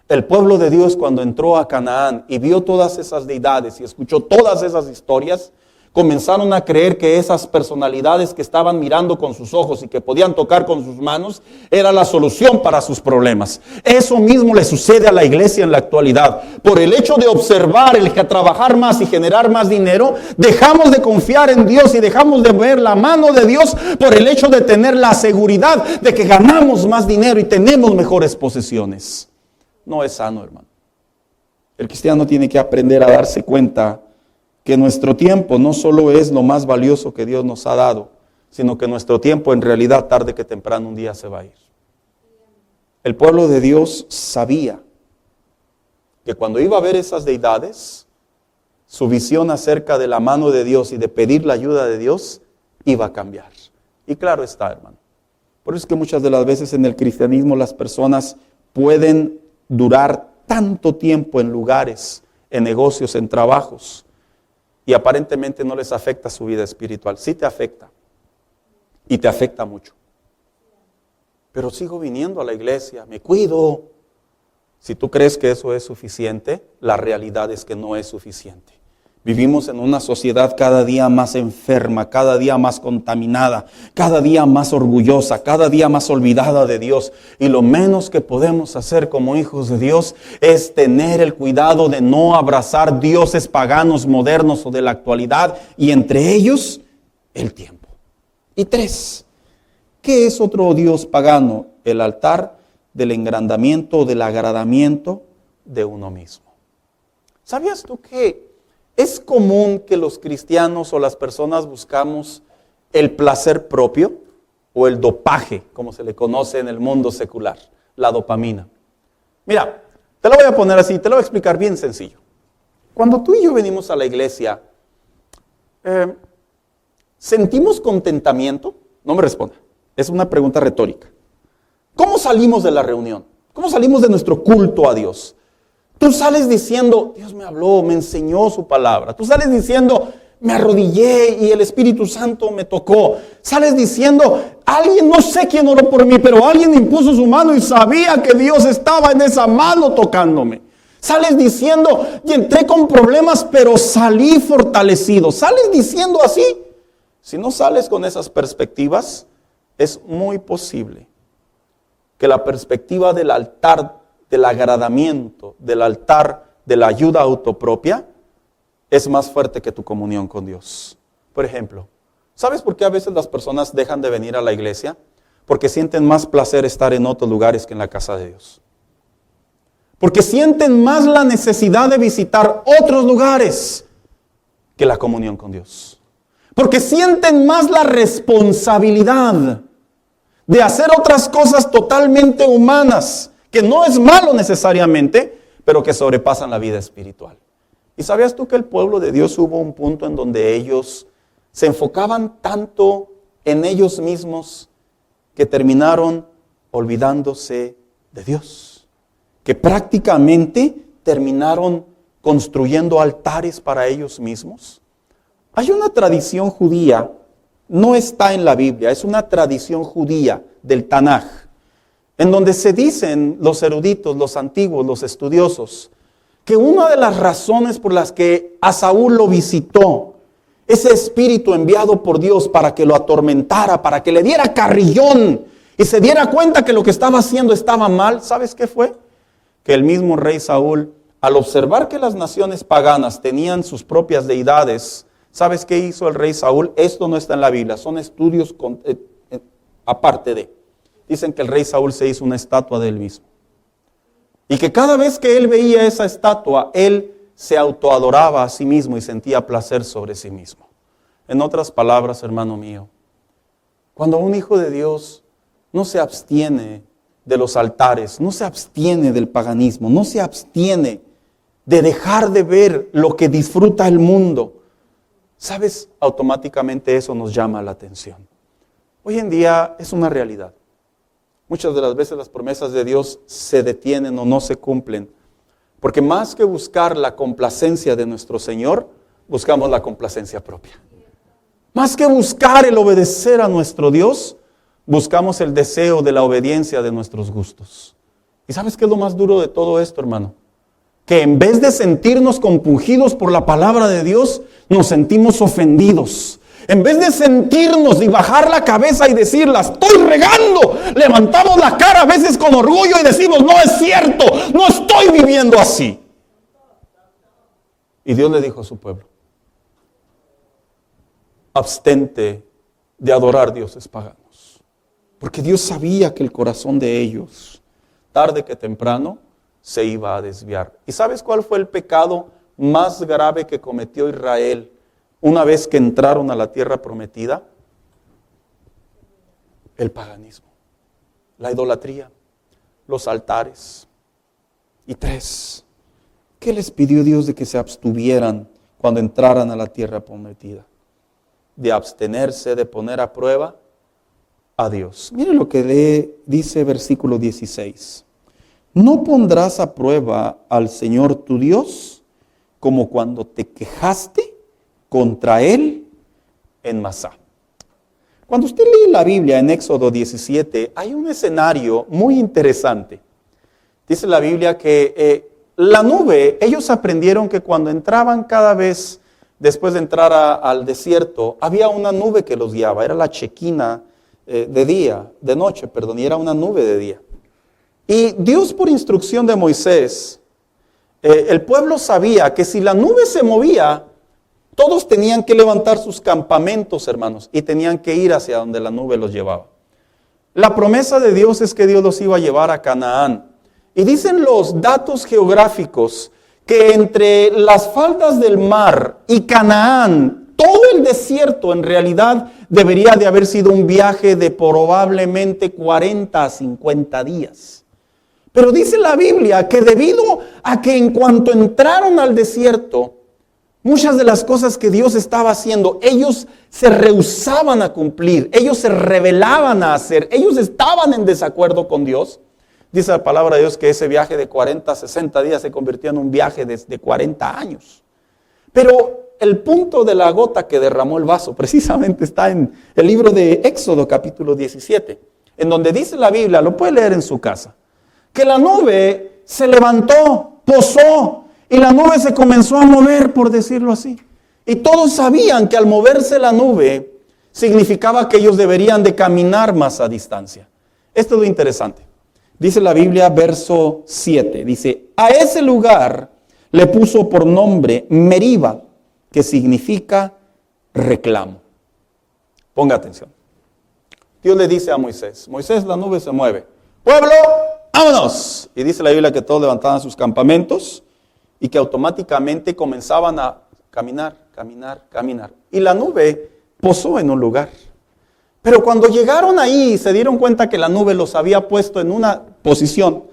El pueblo de Dios cuando entró a Canaán y vio todas esas deidades y escuchó todas esas historias, comenzaron a creer que esas personalidades que estaban mirando con sus ojos y que podían tocar con sus manos era la solución para sus problemas. Eso mismo le sucede a la iglesia en la actualidad. Por el hecho de observar, el que trabajar más y generar más dinero, dejamos de confiar en Dios y dejamos de ver la mano de Dios por el hecho de tener la seguridad de que ganamos más dinero y tenemos mejores posesiones. No es sano, hermano. El cristiano tiene que aprender a darse cuenta que nuestro tiempo no solo es lo más valioso que Dios nos ha dado, sino que nuestro tiempo en realidad tarde que temprano un día se va a ir. El pueblo de Dios sabía que cuando iba a ver esas deidades, su visión acerca de la mano de Dios y de pedir la ayuda de Dios iba a cambiar. Y claro está, hermano. Por eso es que muchas de las veces en el cristianismo las personas pueden durar tanto tiempo en lugares, en negocios, en trabajos, y aparentemente no les afecta su vida espiritual. Sí te afecta. Y te afecta mucho. Pero sigo viniendo a la iglesia, me cuido. Si tú crees que eso es suficiente, la realidad es que no es suficiente. Vivimos en una sociedad cada día más enferma, cada día más contaminada, cada día más orgullosa, cada día más olvidada de Dios. Y lo menos que podemos hacer como hijos de Dios es tener el cuidado de no abrazar dioses paganos, modernos o de la actualidad, y entre ellos el tiempo. Y 3, ¿qué es otro dios pagano? El altar del engrandamiento o del agradamiento de uno mismo. ¿Sabías tú que es común que los cristianos o las personas buscamos el placer propio o el dopaje, como se le conoce en el mundo secular, la dopamina? Mira, te lo voy a poner así, te lo voy a explicar bien sencillo. Cuando tú y yo venimos a la iglesia, ¿sentimos contentamiento? No me responda, es una pregunta retórica. ¿Cómo salimos de la reunión? ¿Cómo salimos de nuestro culto a Dios? Tú sales diciendo, Dios me habló, me enseñó su palabra. Tú sales diciendo, me arrodillé y el Espíritu Santo me tocó. Sales diciendo, alguien, no sé quién oró por mí, pero alguien impuso su mano y sabía que Dios estaba en esa mano tocándome. Sales diciendo, y entré con problemas, pero salí fortalecido. Sales diciendo así. Si no sales con esas perspectivas, es muy posible que la perspectiva del altar del agradamiento, del altar de la ayuda autopropia, es más fuerte que tu comunión con Dios. Por ejemplo, ¿sabes por qué a veces las personas dejan de venir a la iglesia? Porque sienten más placer estar en otros lugares que en la casa de Dios. Porque sienten más la necesidad de visitar otros lugares que la comunión con Dios. Porque sienten más la responsabilidad de hacer otras cosas totalmente humanas, que no es malo necesariamente, pero que sobrepasan la vida espiritual. ¿Y sabías tú que el pueblo de Dios hubo un punto en donde ellos se enfocaban tanto en ellos mismos que terminaron olvidándose de Dios? Que prácticamente terminaron construyendo altares para ellos mismos. Hay una tradición judía, no está en la Biblia, es una tradición judía del Tanaj, en donde se dicen los eruditos, los antiguos, los estudiosos, que una de las razones por las que a Saúl lo visitó, ese espíritu enviado por Dios para que lo atormentara, para que le diera carrillón y se diera cuenta que lo que estaba haciendo estaba mal, ¿sabes qué fue? Que el mismo rey Saúl, al observar que las naciones paganas tenían sus propias deidades, ¿sabes qué hizo el rey Saúl? Esto no está en la Biblia, son estudios aparte de. Dicen que el rey Saúl se hizo una estatua de él mismo. Y que cada vez que él veía esa estatua, él se autoadoraba a sí mismo y sentía placer sobre sí mismo. En otras palabras, hermano mío, cuando un hijo de Dios no se abstiene de los altares, no se abstiene del paganismo, no se abstiene de dejar de ver lo que disfruta el mundo, ¿sabes? Automáticamente eso nos llama la atención. Hoy en día es una realidad. Muchas de las veces las promesas de Dios se detienen o no se cumplen, porque más que buscar la complacencia de nuestro Señor, buscamos la complacencia propia. Más que buscar el obedecer a nuestro Dios, buscamos el deseo de la obediencia de nuestros gustos. ¿Y sabes qué es lo más duro de todo esto, hermano? Que en vez de sentirnos compungidos por la palabra de Dios, nos sentimos ofendidos. En vez de sentirnos y bajar la cabeza y decir, la estoy regando, levantamos la cara a veces con orgullo y decimos, no es cierto, no estoy viviendo así. Y Dios le dijo a su pueblo, abstente de adorar dioses paganos. Porque Dios sabía que el corazón de ellos, tarde que temprano, se iba a desviar. ¿Y sabes cuál fue el pecado más grave que cometió Israel una vez que entraron a la tierra prometida? El paganismo, la idolatría, los altares. Y 3, ¿qué les pidió Dios de que se abstuvieran cuando entraran a la tierra prometida? De abstenerse, de poner a prueba a Dios. Mire lo que dice versículo 16. No pondrás a prueba al Señor tu Dios como cuando te quejaste contra Él en Masá. Cuando usted lee la Biblia en Éxodo 17, hay un escenario muy interesante. Dice la Biblia que la nube, ellos aprendieron que cuando entraban cada vez después de entrar al desierto, había una nube que los guiaba, era la chequina de noche, y era una nube de día. Y Dios, por instrucción de Moisés, el pueblo sabía que si la nube se movía, todos tenían que levantar sus campamentos, hermanos, y tenían que ir hacia donde la nube los llevaba. La promesa de Dios es que Dios los iba a llevar a Canaán. Y dicen los datos geográficos que entre las faldas del mar y Canaán, todo el desierto en realidad debería de haber sido un viaje de probablemente 40 a 50 días. Pero dice la Biblia que debido a que en cuanto entraron al desierto, muchas de las cosas que Dios estaba haciendo, ellos se rehusaban a cumplir, ellos se rebelaban a hacer, ellos estaban en desacuerdo con Dios. Dice la palabra de Dios que ese viaje de 40 a 60 días se convirtió en un viaje de 40 años. Pero el punto de la gota que derramó el vaso precisamente está en el libro de Éxodo capítulo 17, en donde dice la Biblia, lo puede leer en su casa, que la nube se levantó, posó, y la nube se comenzó a mover, por decirlo así. Y todos sabían que al moverse la nube significaba que ellos deberían de caminar más a distancia. Esto es lo interesante. Dice la Biblia, verso 7, dice, a ese lugar le puso por nombre Meriba, que significa reclamo. Ponga atención. Dios le dice a Moisés, Moisés, la nube se mueve. Pueblo, vámonos. Y dice la Biblia que todos levantaban sus campamentos y que automáticamente comenzaban a caminar. Y la nube posó en un lugar. Pero cuando llegaron ahí y se dieron cuenta que la nube los había puesto en una posición,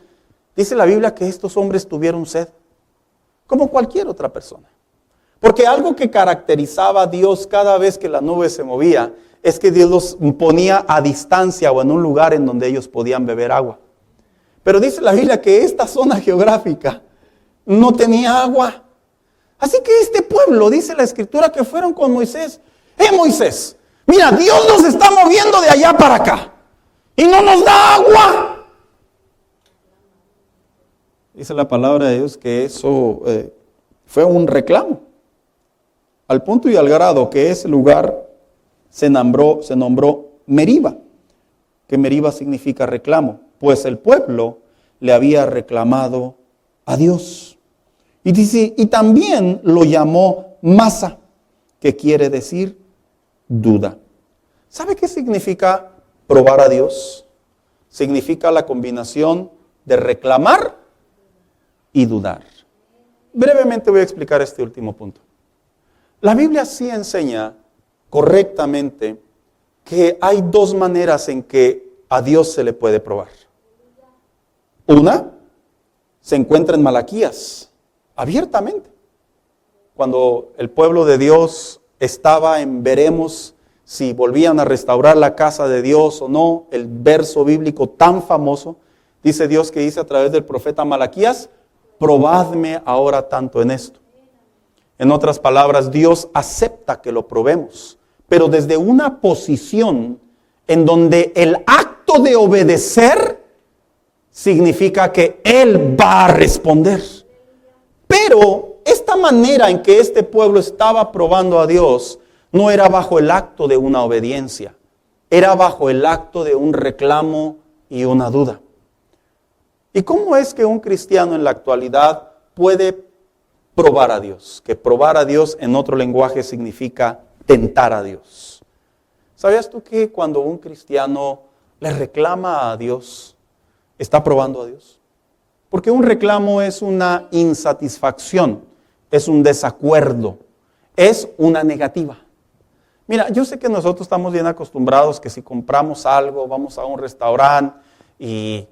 dice la Biblia que estos hombres tuvieron sed, como cualquier otra persona. Porque algo que caracterizaba a Dios cada vez que la nube se movía, es que Dios los ponía a distancia o en un lugar en donde ellos podían beber agua. Pero dice la Biblia que esta zona geográfica no tenía agua. Así que este pueblo, dice la Escritura, que fueron con Moisés. Moisés, mira, Dios nos está moviendo de allá para acá y no nos da agua. Dice la palabra de Dios que eso fue un reclamo. Al punto y al grado que ese lugar se nombró Meriba, que Meriba significa reclamo, pues el pueblo le había reclamado a Dios. Y dice, y también lo llamó Masa, que quiere decir duda. ¿Sabe qué significa probar a Dios? Significa la combinación de reclamar y dudar. Brevemente voy a explicar este último punto. La Biblia sí enseña correctamente que hay dos maneras en que a Dios se le puede probar. Una se encuentra en Malaquías, abiertamente. Cuando el pueblo de Dios estaba en veremos si volvían a restaurar la casa de Dios o no, el verso bíblico tan famoso, dice Dios que dice a través del profeta Malaquías, probadme ahora tanto en esto. En otras palabras, Dios acepta que lo probemos, pero desde una posición en donde el acto de obedecer significa que Él va a responder. Pero esta manera en que este pueblo estaba probando a Dios no era bajo el acto de una obediencia, era bajo el acto de un reclamo y una duda. ¿Y cómo es que un cristiano en la actualidad puede probar a Dios? Que probar a Dios en otro lenguaje significa tentar a Dios. ¿Sabías tú que cuando un cristiano le reclama a Dios, está probando a Dios? Porque un reclamo es una insatisfacción, es un desacuerdo, es una negativa. Mira, yo sé que nosotros estamos bien acostumbrados que si compramos algo, vamos a un restaurante y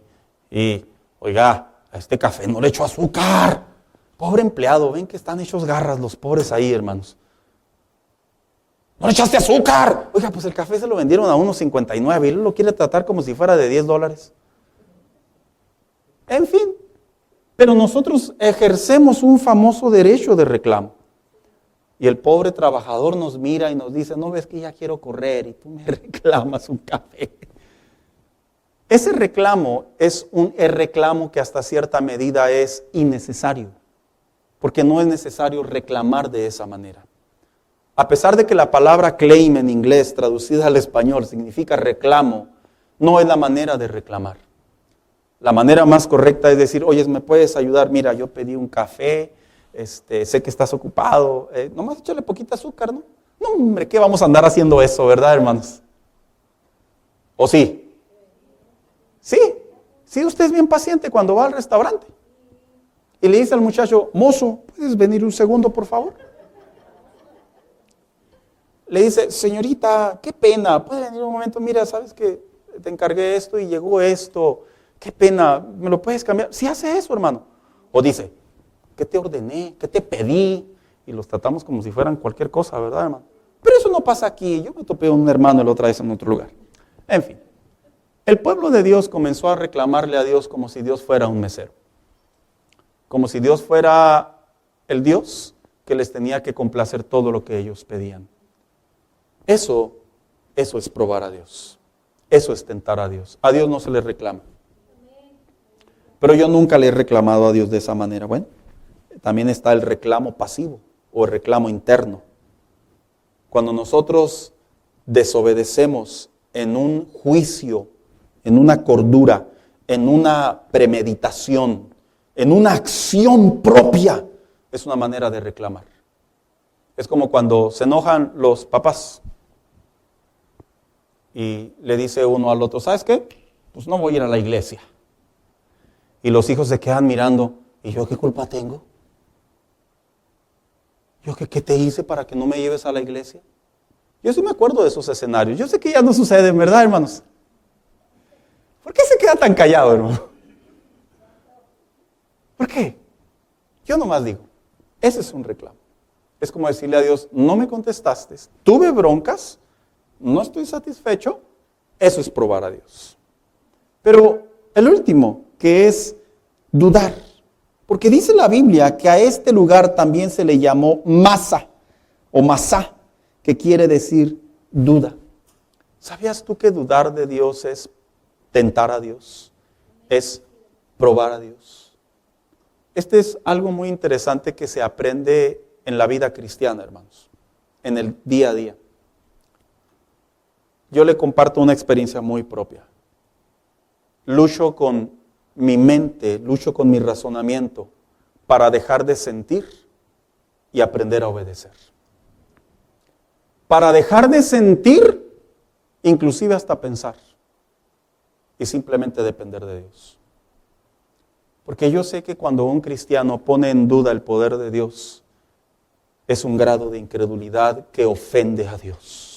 oiga, a este café no le echo azúcar. Pobre empleado, ven que están hechos garras los pobres ahí, hermanos. ¡No le echaste azúcar! Oiga, pues el café se lo vendieron a $1.59 y él lo quiere tratar como si fuera de $10. En fin, pero nosotros ejercemos un famoso derecho de reclamo. Y el pobre trabajador nos mira y nos dice, no ves que ya quiero correr y tú me reclamas un café. Ese reclamo es un reclamo que hasta cierta medida es innecesario, porque no es necesario reclamar de esa manera. A pesar de que la palabra claim en inglés, traducida al español, significa reclamo, no es la manera de reclamar. La manera más correcta es decir, oye, ¿me puedes ayudar? Mira, yo pedí un café, sé que estás ocupado, nomás échale poquita azúcar, ¿no? No, hombre, ¿qué vamos a andar haciendo eso, verdad, hermanos? ¿O sí? Sí, usted es bien paciente cuando va al restaurante. Y le dice al muchacho, mozo, ¿puedes venir un segundo, por favor? Le dice, señorita, qué pena, ¿puede venir un momento? Mira, ¿sabes que te encargué esto y llegó esto? Qué pena, ¿me lo puedes cambiar? Sí hace eso, hermano. O dice, ¿qué te ordené? ¿Qué te pedí? Y los tratamos como si fueran cualquier cosa, ¿verdad, hermano? Pero eso no pasa aquí. Yo me topé a un hermano la otra vez en otro lugar. En fin, el pueblo de Dios comenzó a reclamarle a Dios como si Dios fuera un mesero. Como si Dios fuera el Dios que les tenía que complacer todo lo que ellos pedían. Eso es probar a Dios. Eso es tentar a Dios. A Dios no se le reclama. Pero yo nunca le he reclamado a Dios de esa manera. Bueno, también está el reclamo pasivo o el reclamo interno. Cuando nosotros desobedecemos en un juicio, en una cordura, en una premeditación, en una acción propia, es una manera de reclamar. Es como cuando se enojan los papás y le dice uno al otro, ¿sabes qué? Pues no voy a ir a la iglesia. Y los hijos se quedan mirando, ¿y yo qué culpa tengo? ¿Yo qué te hice para que no me lleves a la iglesia? Yo sí me acuerdo de esos escenarios. Yo sé que ya no suceden, ¿verdad, hermanos? ¿Por qué se queda tan callado, hermano? ¿Por qué? Yo nomás digo, ese es un reclamo. Es como decirle a Dios, no me contestaste, tuve broncas, no estoy satisfecho. Eso es probar a Dios. Pero el último, que es dudar. Porque dice la Biblia que a este lugar también se le llamó Masa o Masá, que quiere decir duda. ¿Sabías tú que dudar de Dios es tentar a Dios? Es probar a Dios. Este es algo muy interesante que se aprende en la vida cristiana, hermanos, en el día a día. Yo le comparto una experiencia muy propia. Lucho con mi mente, lucho con mi razonamiento para dejar de sentir y aprender a obedecer. Para dejar de sentir, inclusive hasta pensar, y simplemente depender de Dios. Porque yo sé que cuando un cristiano pone en duda el poder de Dios, es un grado de incredulidad que ofende a Dios.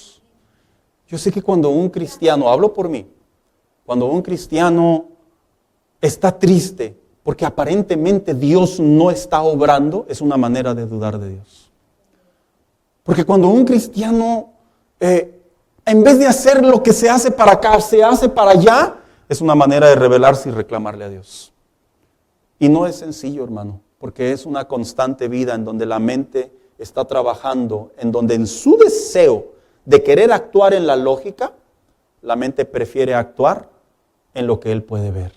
Yo sé que cuando un cristiano, hablo por mí, cuando un cristiano está triste porque aparentemente Dios no está obrando, es una manera de dudar de Dios. Porque cuando un cristiano, en vez de hacer lo que se hace para acá, se hace para allá, es una manera de rebelarse y reclamarle a Dios. Y no es sencillo, hermano, porque es una constante vida en donde la mente está trabajando, en donde en su deseo de querer actuar en la lógica, la mente prefiere actuar en lo que él puede ver.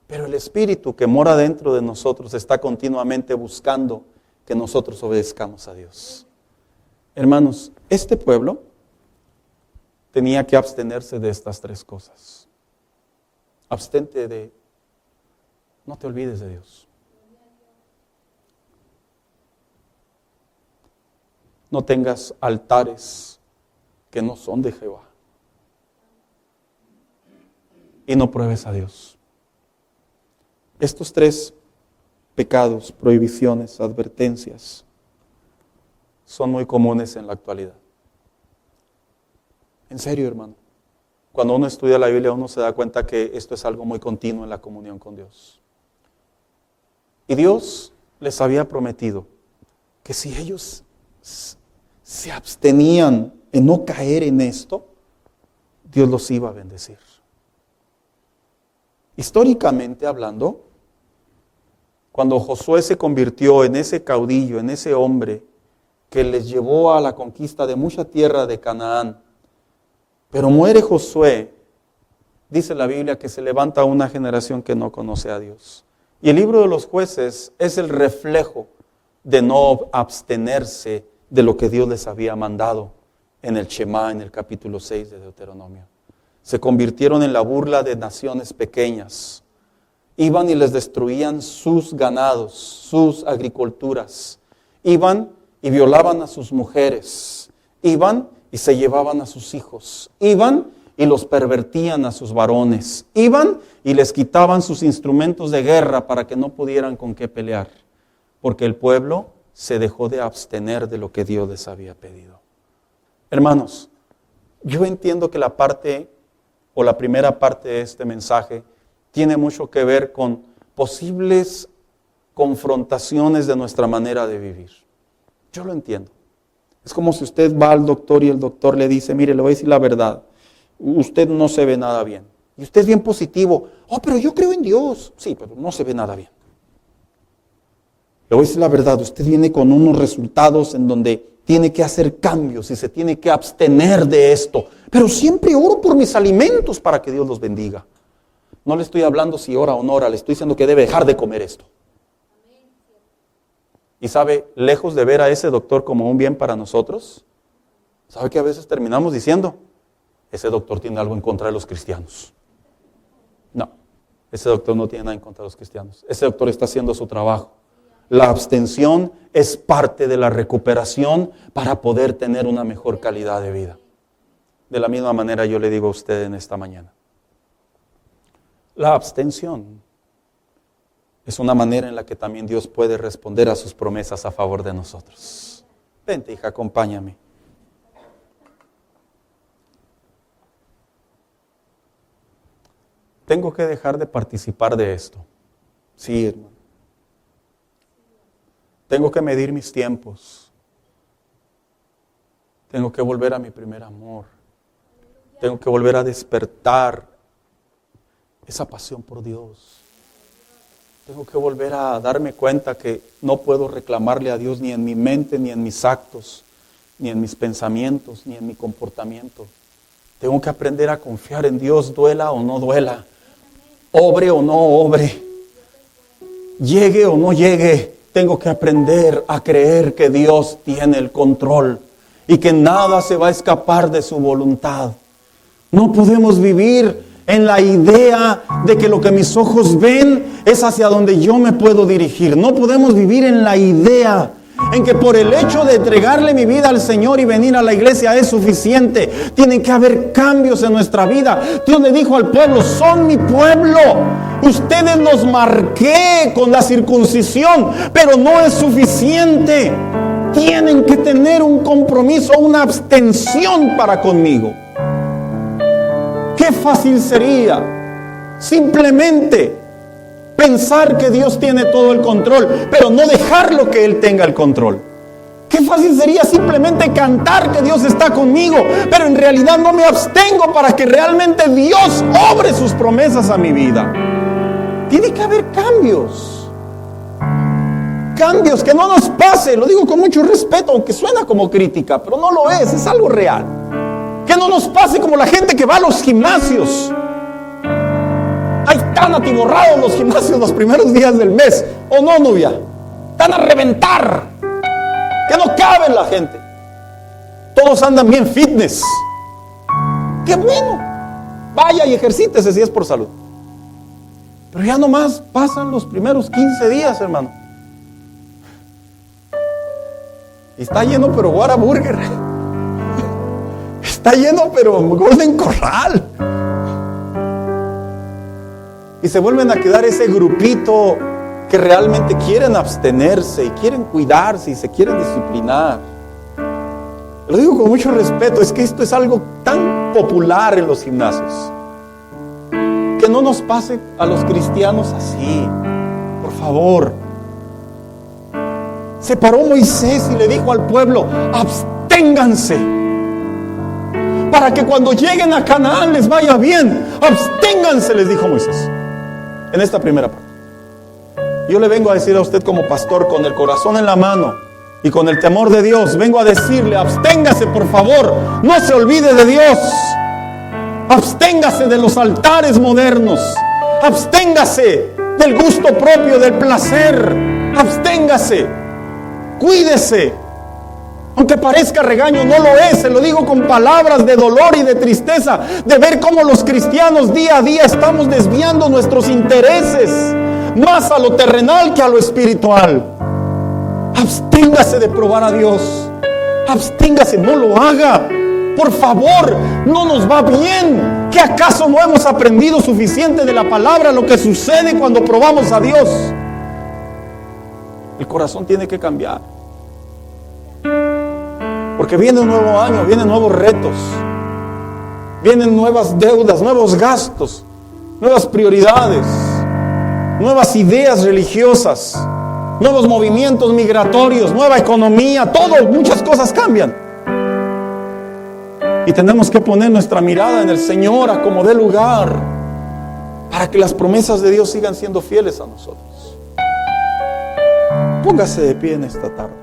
Pero el Espíritu que mora dentro de nosotros está continuamente buscando que nosotros obedezcamos a Dios. Hermanos, este pueblo tenía que abstenerse de estas tres cosas. Abstente de, no te olvides de Dios. No tengas altares que no son de Jehová. Y no pruebes a Dios. Estos tres pecados, prohibiciones, advertencias, son muy comunes en la actualidad. En serio, hermano. Cuando uno estudia la Biblia, uno se da cuenta que esto es algo muy continuo en la comunión con Dios. Y Dios les había prometido que si ellos se abstenían en no caer en esto, Dios los iba a bendecir. Históricamente hablando, cuando Josué se convirtió en ese caudillo, en ese hombre que les llevó a la conquista de mucha tierra de Canaán, pero muere Josué, dice la Biblia que se levanta una generación que no conoce a Dios. Y el libro de los Jueces es el reflejo de no abstenerse de lo que Dios les había mandado en el Shema, en el capítulo 6 de Deuteronomio. Se convirtieron en la burla de naciones pequeñas. Iban y les destruían sus ganados, sus agriculturas. Iban y violaban a sus mujeres. Iban y se llevaban a sus hijos. Iban y los pervertían a sus varones. Iban y les quitaban sus instrumentos de guerra para que no pudieran con qué pelear. Porque el pueblo se dejó de abstener de lo que Dios les había pedido. Hermanos, yo entiendo que la parte o la primera parte de este mensaje tiene mucho que ver con posibles confrontaciones de nuestra manera de vivir. Yo lo entiendo. Es como si usted va al doctor y el doctor le dice, mire, le voy a decir la verdad, usted no se ve nada bien. Y usted es bien positivo, pero yo creo en Dios. Sí, pero no se ve nada bien. Le voy a decir la verdad, usted viene con unos resultados en donde tiene que hacer cambios y se tiene que abstener de esto. Pero siempre oro por mis alimentos para que Dios los bendiga. No le estoy hablando si ora o no ora, le estoy diciendo que debe dejar de comer esto. Y sabe, lejos de ver a ese doctor como un bien para nosotros, sabe que a veces terminamos diciendo, ese doctor tiene algo en contra de los cristianos. No, ese doctor no tiene nada en contra de los cristianos. Ese doctor está haciendo su trabajo. La abstención es parte de la recuperación para poder tener una mejor calidad de vida. De la misma manera yo le digo a usted en esta mañana. La abstención es una manera en la que también Dios puede responder a sus promesas a favor de nosotros. Vente, hija, acompáñame. Tengo que dejar de participar de esto. Sí, hermano. Tengo que medir mis tiempos. Tengo que volver a mi primer amor. Tengo que volver a despertar esa pasión por Dios. Tengo que volver a darme cuenta que no puedo reclamarle a Dios ni en mi mente, ni en mis actos, ni en mis pensamientos, ni en mi comportamiento. Tengo que aprender a confiar en Dios, duela o no duela, obre o no obre, llegue o no llegue. Tengo que aprender a creer que Dios tiene el control y que nada se va a escapar de su voluntad. No podemos vivir en la idea de que lo que mis ojos ven es hacia donde yo me puedo dirigir. No podemos vivir en la idea en que por el hecho de entregarle mi vida al Señor y venir a la iglesia es suficiente. Tienen que haber cambios en nuestra vida. Dios le dijo al pueblo, son mi pueblo. Ustedes los marqué con la circuncisión, pero no es suficiente. Tienen que tener un compromiso, una abstención para conmigo. Qué fácil sería simplemente pensar que Dios tiene todo el control, pero no dejarlo que Él tenga el control. Qué fácil sería simplemente cantar que Dios está conmigo, pero en realidad no me abstengo para que realmente Dios obre sus promesas a mi vida. Tiene que haber cambios. Cambios, que no nos pase, lo digo con mucho respeto, aunque suena como crítica, pero no lo es algo real. Que no nos pase como la gente que va a los gimnasios. Ahí están atiborrados los gimnasios los primeros días del mes. ¿O no, novia? Están a reventar. Que no cabe la gente. Todos andan bien fitness. ¡Qué bueno! Vaya y ejercítese si es por salud. Pero ya nomás pasan los primeros 15 días, hermano. Y está lleno, pero Whataburger. Está lleno, pero Golden Corral. Y se vuelven a quedar ese grupito que realmente quieren abstenerse y quieren cuidarse y se quieren disciplinar. Lo digo con mucho respeto, es que esto es algo tan popular en los gimnasios. Que no nos pase a los cristianos así, por favor. Se paró Moisés y le dijo al pueblo, absténganse, para que cuando lleguen a Canaán les vaya bien. Absténganse, les dijo Moisés. En esta primera parte. Yo le vengo a decir a usted como pastor, con el corazón en la mano y con el temor de Dios, vengo a decirle, absténgase por favor, no se olvide de Dios. Absténgase de los altares modernos. Absténgase del gusto propio, del placer. Absténgase. Cuídese. Aunque parezca regaño, no lo es. Se lo digo con palabras de dolor y de tristeza, de ver cómo los cristianos día a día estamos desviando nuestros intereses más a lo terrenal que a lo espiritual. Absténgase de probar a Dios. Absténgase, no lo haga. Por favor, no nos va bien. ¿Qué acaso no hemos aprendido suficiente de la palabra lo que sucede cuando probamos a Dios? El corazón tiene que cambiar. Porque viene un nuevo año, vienen nuevos retos, vienen nuevas deudas, nuevos gastos, nuevas prioridades, nuevas ideas religiosas, nuevos movimientos migratorios, nueva economía, todo, muchas cosas cambian. Y tenemos que poner nuestra mirada en el Señor a como dé lugar, para que las promesas de Dios sigan siendo fieles a nosotros. Póngase de pie en esta tarde.